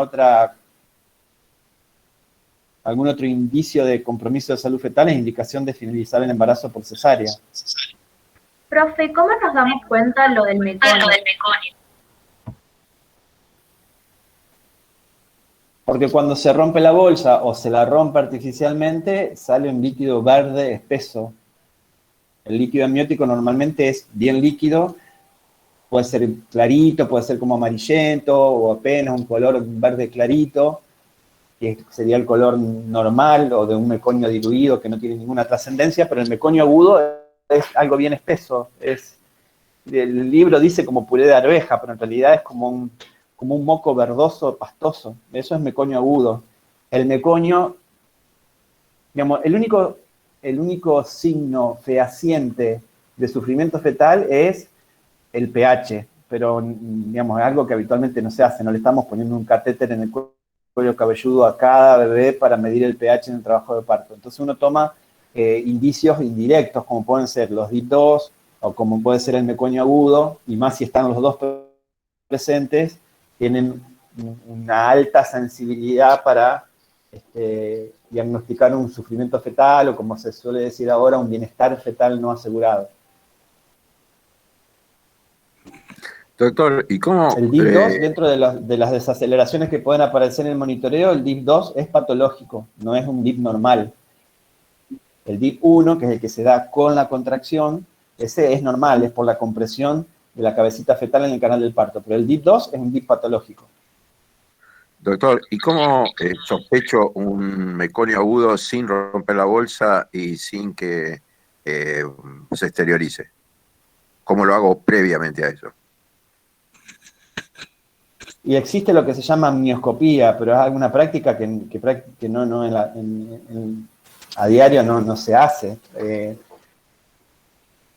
otro indicio de compromiso de salud fetal, es indicación de finalizar el embarazo por cesárea. Profe, ¿cómo nos damos cuenta lo del meconio? Porque cuando se rompe la bolsa o se la rompe artificialmente, sale un líquido verde espeso. El líquido amniótico normalmente es bien líquido, puede ser clarito, puede ser como amarillento o apenas un color verde clarito, que sería el color normal o de un meconio diluido que no tiene ninguna trascendencia, pero el meconio agudo es algo bien espeso. El libro dice como puré de arveja, pero en realidad es como un moco verdoso, pastoso. Eso es meconio agudo. El meconio, digamos, el único signo fehaciente de sufrimiento fetal es el pH, pero digamos, es algo que habitualmente no se hace, no le estamos poniendo un catéter en el cuello cabelludo a cada bebé para medir el pH en el trabajo de parto. Entonces uno toma indicios indirectos, como pueden ser los BIP2, o como puede ser el meconio agudo, y más si están los dos presentes, tienen una alta sensibilidad para diagnosticar un sufrimiento fetal, o como se suele decir ahora, un bienestar fetal no asegurado. Doctor, ¿y cómo? El DIP2, dentro de las desaceleraciones que pueden aparecer en el monitoreo, el DIP2 es patológico, no es un DIP normal. El DIP1, que es el que se da con la contracción, ese es normal, es por la compresión de la cabecita fetal en el canal del parto, pero el DIP2 es un DIP patológico. Doctor, ¿y cómo sospecho un meconio agudo sin romper la bolsa y sin que se exteriorice? ¿Cómo lo hago previamente a eso? Y existe lo que se llama mioscopía, pero es alguna práctica que no a diario no se hace.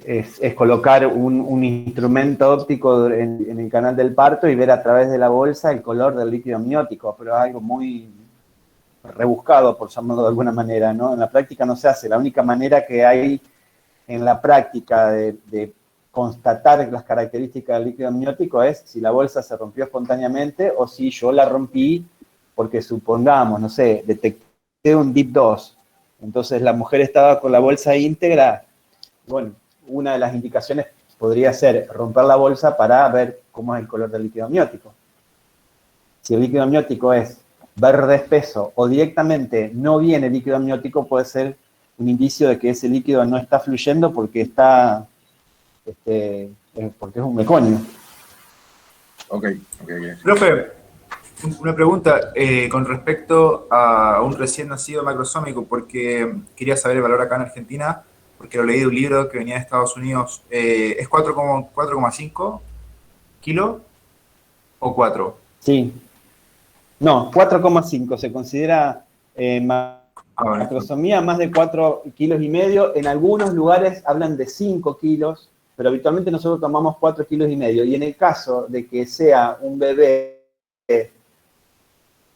Es colocar un instrumento óptico en el canal del parto y ver a través de la bolsa el color del líquido amniótico, pero es algo muy rebuscado, por llamarlo de alguna manera, ¿no? En la práctica no se hace. La única manera que hay en la práctica de constatar las características del líquido amniótico es si la bolsa se rompió espontáneamente o si yo la rompí porque supongamos, no sé, detecté un DIP2, entonces la mujer estaba con la bolsa íntegra. Bueno, una de las indicaciones podría ser romper la bolsa para ver cómo es el color del líquido amniótico. Si el líquido amniótico es verde espeso o directamente no viene líquido amniótico, puede ser un indicio de que ese líquido no está fluyendo porque está porque es un meconio. Ok. Profe, una pregunta con respecto a un recién nacido macrosómico, porque quería saber el valor acá en Argentina, porque lo leí de un libro que venía de Estados Unidos. ¿Es 4,5 kilos o 4? Sí. No, 4,5. Se considera macrosomía más de 4,5 kilos. En algunos lugares hablan de 5 kilos, pero habitualmente nosotros tomamos 4,5 kilos. Y en el caso de que sea un bebé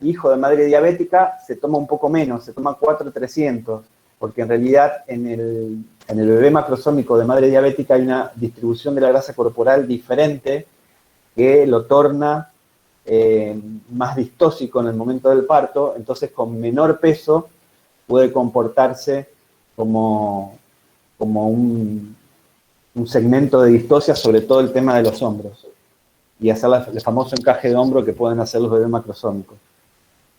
hijo de madre diabética, se toma un poco menos, se toma 4,300, porque en realidad en el bebé macrosómico de madre diabética hay una distribución de la grasa corporal diferente que lo torna más distóxico en el momento del parto, entonces con menor peso puede comportarse como un segmento de distosia, sobre todo el tema de los hombros, y hacer el famoso encaje de hombro que pueden hacer los bebés macrosómicos.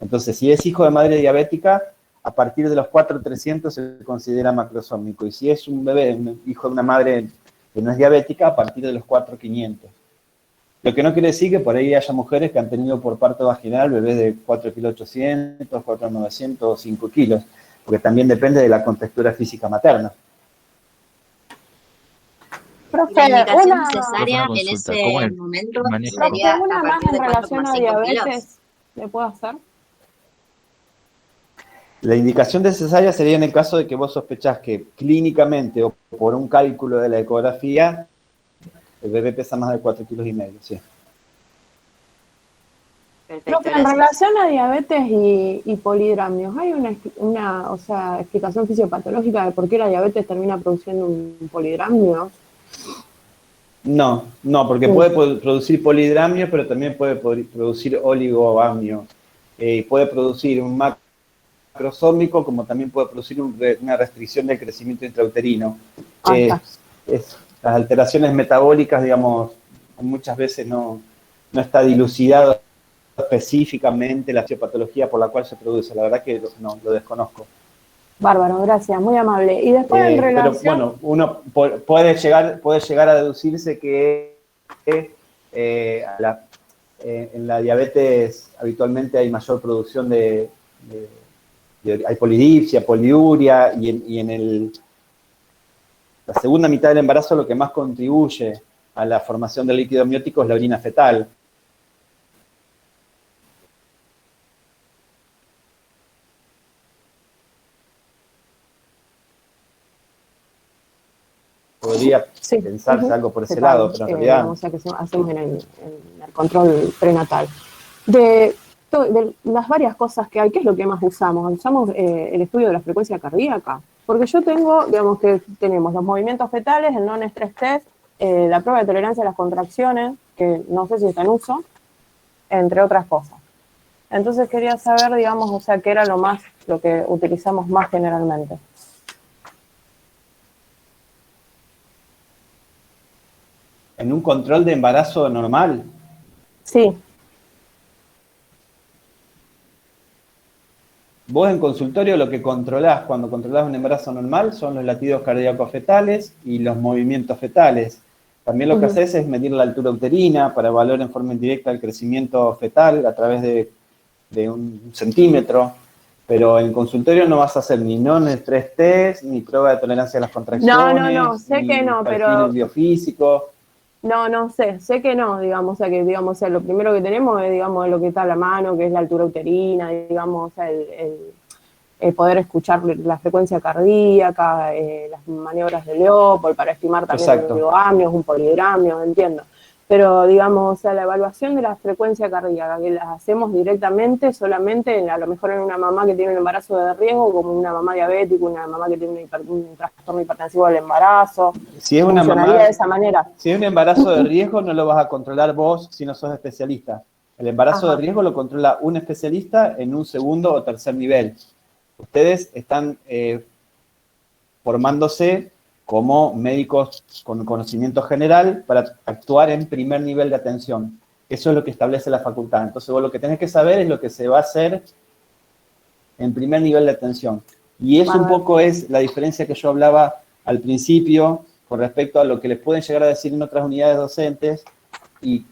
Entonces, si es hijo de madre diabética, a partir de los 4,300 se considera macrosómico, y si es un bebé, un hijo de una madre que no es diabética, a partir de los 4,500. Lo que no quiere decir que por ahí haya mujeres que han tenido por parto vaginal bebés de 4,800 kilos, 4,900 o 5 kilos, porque también depende de la contextura física materna. Profe, la indicación cesárea en ese momento sería una a más partir en de relación a 4,5 kilos. diabetes, ¿le puedo hacer? La indicación de cesárea sería en el caso de que vos sospechás que clínicamente o por un cálculo de la ecografía el bebé pesa más de 4,5 kilos, sí. Perfecto, Profe, en relación a diabetes y polidramios, ¿hay una explicación fisiopatológica de por qué la diabetes termina produciendo un polidramio? No, porque puede producir polidramio, pero también puede producir oligoamio. Puede producir un macrosómico, como también puede producir una restricción del crecimiento intrauterino. Las alteraciones metabólicas, digamos, muchas veces no está dilucidado específicamente la fisiopatología por la cual se produce. La verdad que no, lo desconozco. Bárbaro, gracias, muy amable. Y después en relación... Pero bueno, uno puede llegar a deducirse que en la diabetes habitualmente hay mayor producción hay polidipsia, poliuria, y en la segunda mitad del embarazo lo que más contribuye a la formación del líquido amniótico es la orina fetal. Podría pensarse algo por ese lado, pero en realidad... O sea, que hacemos en el control prenatal. De las varias cosas que hay, ¿qué es lo que más usamos? Usamos el estudio de la frecuencia cardíaca. Porque yo tengo, digamos que tenemos los movimientos fetales, el non-stress test, la prueba de tolerancia a las contracciones, que no sé si está en uso, entre otras cosas. Entonces quería saber, digamos, o sea, qué era lo que utilizamos más generalmente. en un control de embarazo normal. Sí. Vos en consultorio lo que controlás cuando controlás un embarazo normal son los latidos cardíacos fetales y los movimientos fetales. También lo que haces es medir la altura uterina para evaluar en forma indirecta el crecimiento fetal a través de un centímetro. Pero en consultorio no vas a hacer ni non-stress test, ni prueba de tolerancia a las contracciones. No, sé que no, pero... perfil biofísico. No sé que no, digamos, o sea, que, digamos, o sea, lo primero que tenemos es, digamos, lo que está a la mano, que es la altura uterina, digamos, o sea, el poder escuchar la frecuencia cardíaca, las maniobras de Leopold para estimar también Exacto. un oligogramio, un polidramio, entiendo. Pero, digamos, o sea, la evaluación de la frecuencia cardíaca, que la hacemos directamente solamente, a lo mejor en una mamá que tiene un embarazo de riesgo, como una mamá diabética, una mamá que tiene un trastorno hipertensivo del embarazo. Si es una mamá, de esa manera. Si es un embarazo de riesgo, no lo vas a controlar vos si no sos especialista. El embarazo de riesgo lo controla un especialista en un segundo o tercer nivel. Ustedes están formándose como médicos con conocimiento general para actuar en primer nivel de atención. Eso es lo que establece la facultad. Entonces vos lo que tenés que saber es lo que se va a hacer en primer nivel de atención. Y eso un poco es la diferencia que yo hablaba al principio con respecto a lo que les pueden llegar a decir en otras unidades docentes y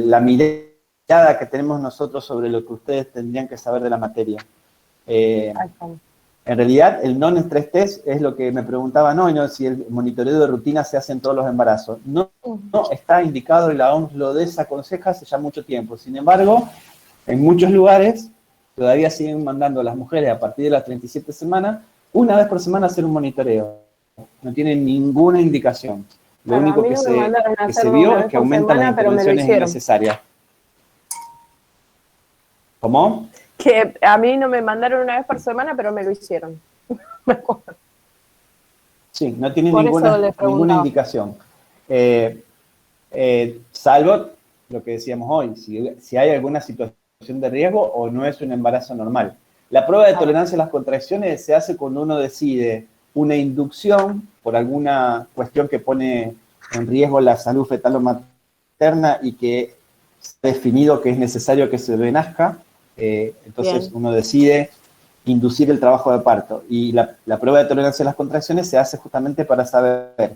la mirada que tenemos nosotros sobre lo que ustedes tendrían que saber de la materia. En realidad, el non-stress test es lo que me preguntaban hoy, ¿no? Si el monitoreo de rutina se hace en todos los embarazos. No está indicado y la OMS lo desaconseja hace ya mucho tiempo. Sin embargo, en muchos lugares todavía siguen mandando a las mujeres a partir de las 37 semanas, una vez por semana hacer un monitoreo. No tienen ninguna indicación. Lo único que se vio es que aumentan las intervenciones innecesarias. ¿Cómo? Que a mí no me mandaron una vez por semana, pero me lo hicieron. Me acuerdo. Sí, no tiene ninguna indicación. Salvo lo que decíamos hoy, si hay alguna situación de riesgo o no es un embarazo normal. La prueba de tolerancia a las contracciones se hace cuando uno decide una inducción por alguna cuestión que pone en riesgo la salud fetal o materna y que se ha definido que es necesario que se nazca. Entonces uno decide inducir el trabajo de parto. Y la prueba de tolerancia a las contracciones se hace justamente para saber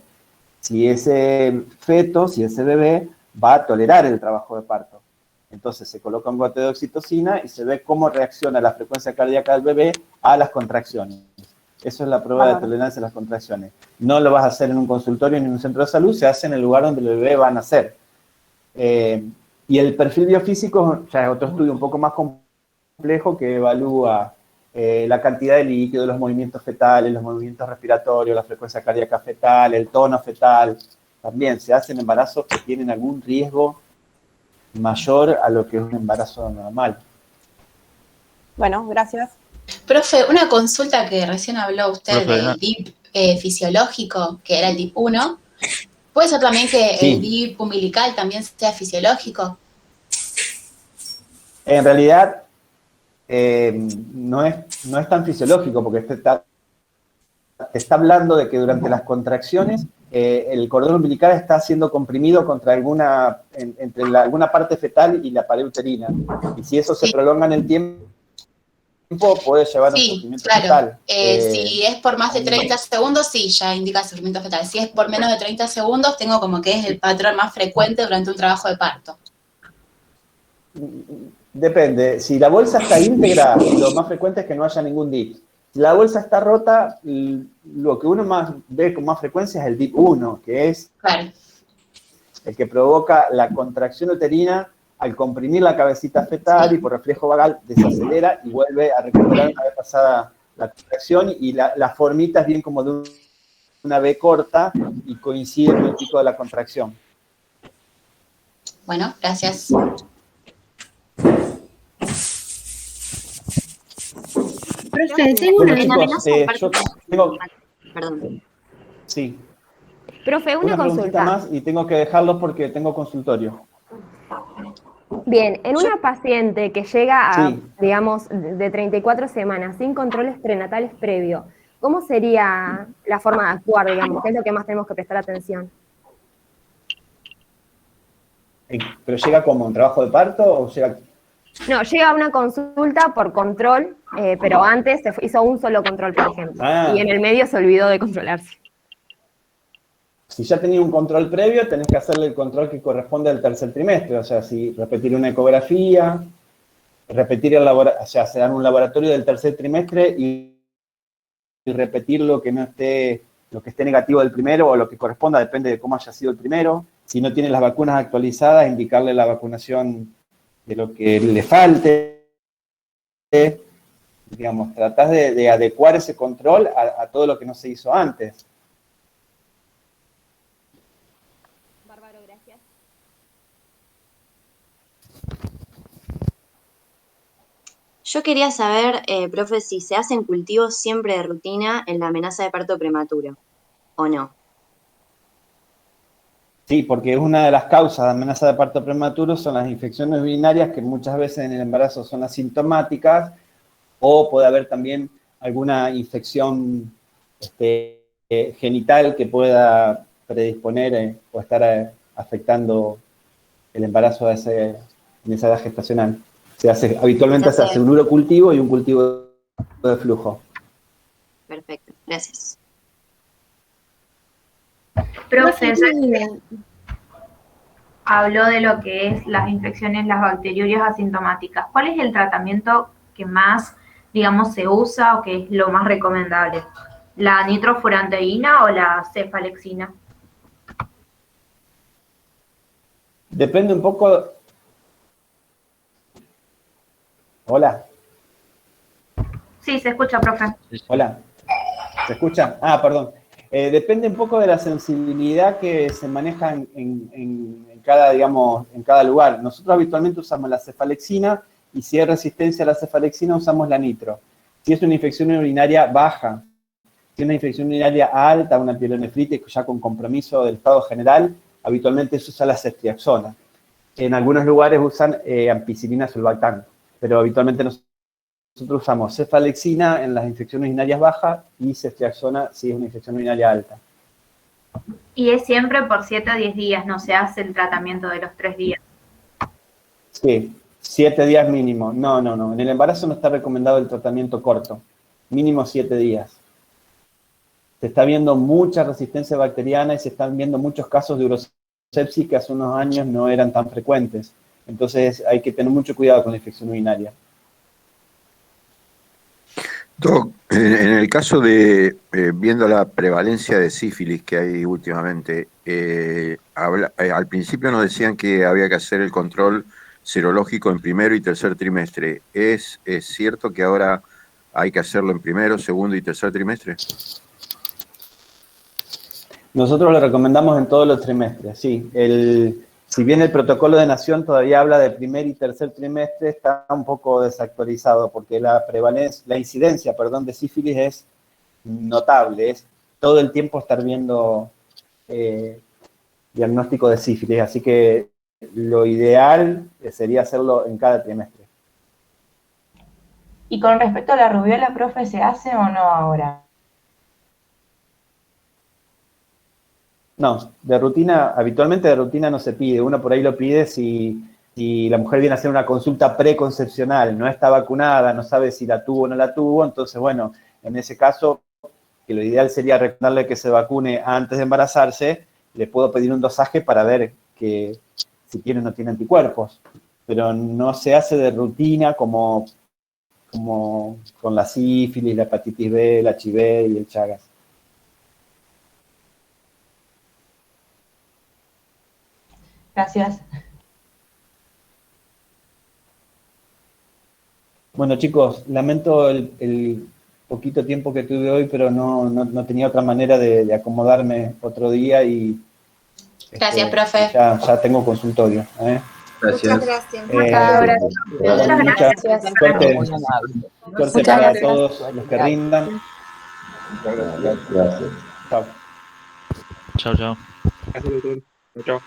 si ese feto, si ese bebé va a tolerar el trabajo de parto. Entonces se coloca un goteo de oxitocina y se ve cómo reacciona la frecuencia cardíaca del bebé a las contracciones. Eso es la prueba de tolerancia a las contracciones. No lo vas a hacer en un consultorio ni en un centro de salud, se hace en el lugar donde el bebé va a nacer. Y el perfil biofísico ya es otro estudio un poco más complejo que evalúa la cantidad de líquido, los movimientos fetales, los movimientos respiratorios, la frecuencia cardíaca fetal, el tono fetal. También se hacen embarazos que tienen algún riesgo mayor a lo que es un embarazo normal. Bueno, gracias. Profe, una consulta que recién habló usted del DIP fisiológico, que era el DIP 1. ¿Puede ser también que el DIP umbilical también sea fisiológico? En realidad, no es tan fisiológico, porque te está hablando de que durante las contracciones el cordón umbilical está siendo comprimido contra entre alguna parte fetal y la pared uterina. Y si eso se prolonga en el tiempo, puede llevar a un sufrimiento fetal. Si es por más de 30 segundos, sí, ya indica sufrimiento fetal. Si es por menos de 30 segundos, tengo como que es el patrón más frecuente durante un trabajo de parto. Depende. Si la bolsa está íntegra, lo más frecuente es que no haya ningún DIP. Si la bolsa está rota, lo que uno más ve con más frecuencia es el DIP 1, que es el que provoca la contracción uterina al comprimir la cabecita fetal y por reflejo vagal desacelera y vuelve a recuperar una vez pasada la contracción y la formita es bien como de una V corta y coincide con el pico de la contracción. Bueno, gracias. Profe, tengo una Perdón. Sí. Profe, una consulta más y tengo que dejarlo porque tengo consultorio. Bien, en una paciente que llega a, digamos, de 34 semanas sin controles prenatales previos, ¿cómo sería la forma de actuar, digamos? ¿Qué es lo que más tenemos que prestar atención? ¿Pero llega como un trabajo de parto o llega...? No, llega a una consulta por control, pero antes se hizo un solo control, por ejemplo. Y en el medio se olvidó de controlarse. Si ya tenía un control previo, tenés que hacerle el control que corresponde al tercer trimestre. O sea, si repetir una ecografía, repetir o sea, se dan un laboratorio del tercer trimestre y repetir lo que esté negativo del primero o lo que corresponda, depende de cómo haya sido el primero. Si no tiene las vacunas actualizadas, indicarle la vacunación de lo que le falte. Digamos, tratás de adecuar ese control a todo lo que no se hizo antes. Bárbaro, gracias. Yo quería saber, profe, si se hacen cultivos siempre de rutina en la amenaza de parto prematuro, ¿o no? Sí, porque es una de las causas de amenaza de parto prematuro son las infecciones urinarias que muchas veces en el embarazo son asintomáticas o puede haber también alguna infección genital que pueda predisponer o estar afectando el embarazo en esa edad gestacional. Habitualmente se hace un urocultivo y un cultivo de flujo. Perfecto, gracias. Profe, habló de lo que es las infecciones, las bacteriurias asintomáticas. ¿Cuál es el tratamiento que más, digamos, se usa o que es lo más recomendable? ¿La nitrofurantoína o la cefalexina? Depende un poco... Hola. Sí, se escucha, profe. Hola. ¿Se escucha? Ah, perdón. Depende un poco de la sensibilidad que se maneja en cada, digamos, en cada lugar. Nosotros habitualmente usamos la cefalexina y si hay resistencia a la cefalexina usamos la nitro. Si es una infección urinaria baja, si es una infección urinaria alta, una pielonefritis ya con compromiso del estado general, habitualmente se usa la ceftriaxona. En algunos lugares usan ampicilina sulbactam, pero habitualmente nosotros usamos cefalexina en las infecciones urinarias bajas y ceftriaxona si es una infección urinaria alta. Y es siempre por 7 a 10 días, no se hace el tratamiento de los 3 días. Sí, 7 días mínimo. No. En el embarazo no está recomendado el tratamiento corto. Mínimo 7 días. Se está viendo mucha resistencia bacteriana y se están viendo muchos casos de urosepsis que hace unos años no eran tan frecuentes. Entonces hay que tener mucho cuidado con la infección urinaria. Doc, en el caso de, viendo la prevalencia de sífilis que hay últimamente, al principio nos decían que había que hacer el control serológico en primero y tercer trimestre. ¿Es cierto que ahora hay que hacerlo en primero, segundo y tercer trimestre? Nosotros lo recomendamos en todos los trimestres, sí. Si bien el protocolo de Nación todavía habla de primer y tercer trimestre, está un poco desactualizado porque la incidencia de sífilis es notable, es todo el tiempo estar viendo diagnóstico de sífilis, así que lo ideal sería hacerlo en cada trimestre. Y con respecto a la rubiola, profe, ¿se hace o no ahora? No, habitualmente de rutina no se pide. Uno por ahí lo pide si la mujer viene a hacer una consulta preconcepcional, no está vacunada, no sabe si la tuvo o no la tuvo, entonces, bueno, en ese caso, que lo ideal sería recomendarle que se vacune antes de embarazarse, le puedo pedir un dosaje para ver que si tiene o no tiene anticuerpos, pero no se hace de rutina como con la sífilis, la hepatitis B, el HIV y el Chagas. Gracias. Bueno, chicos, lamento el poquito tiempo que tuve hoy, pero no tenía otra manera de acomodarme otro día y... Gracias, profe. Ya tengo consultorio. Gracias. Muchas gracias. Mucha suerte para todos los que rindan. Gracias. Chao. Chao. Gracias, doctor. Chao.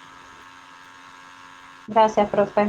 Gracias, profe.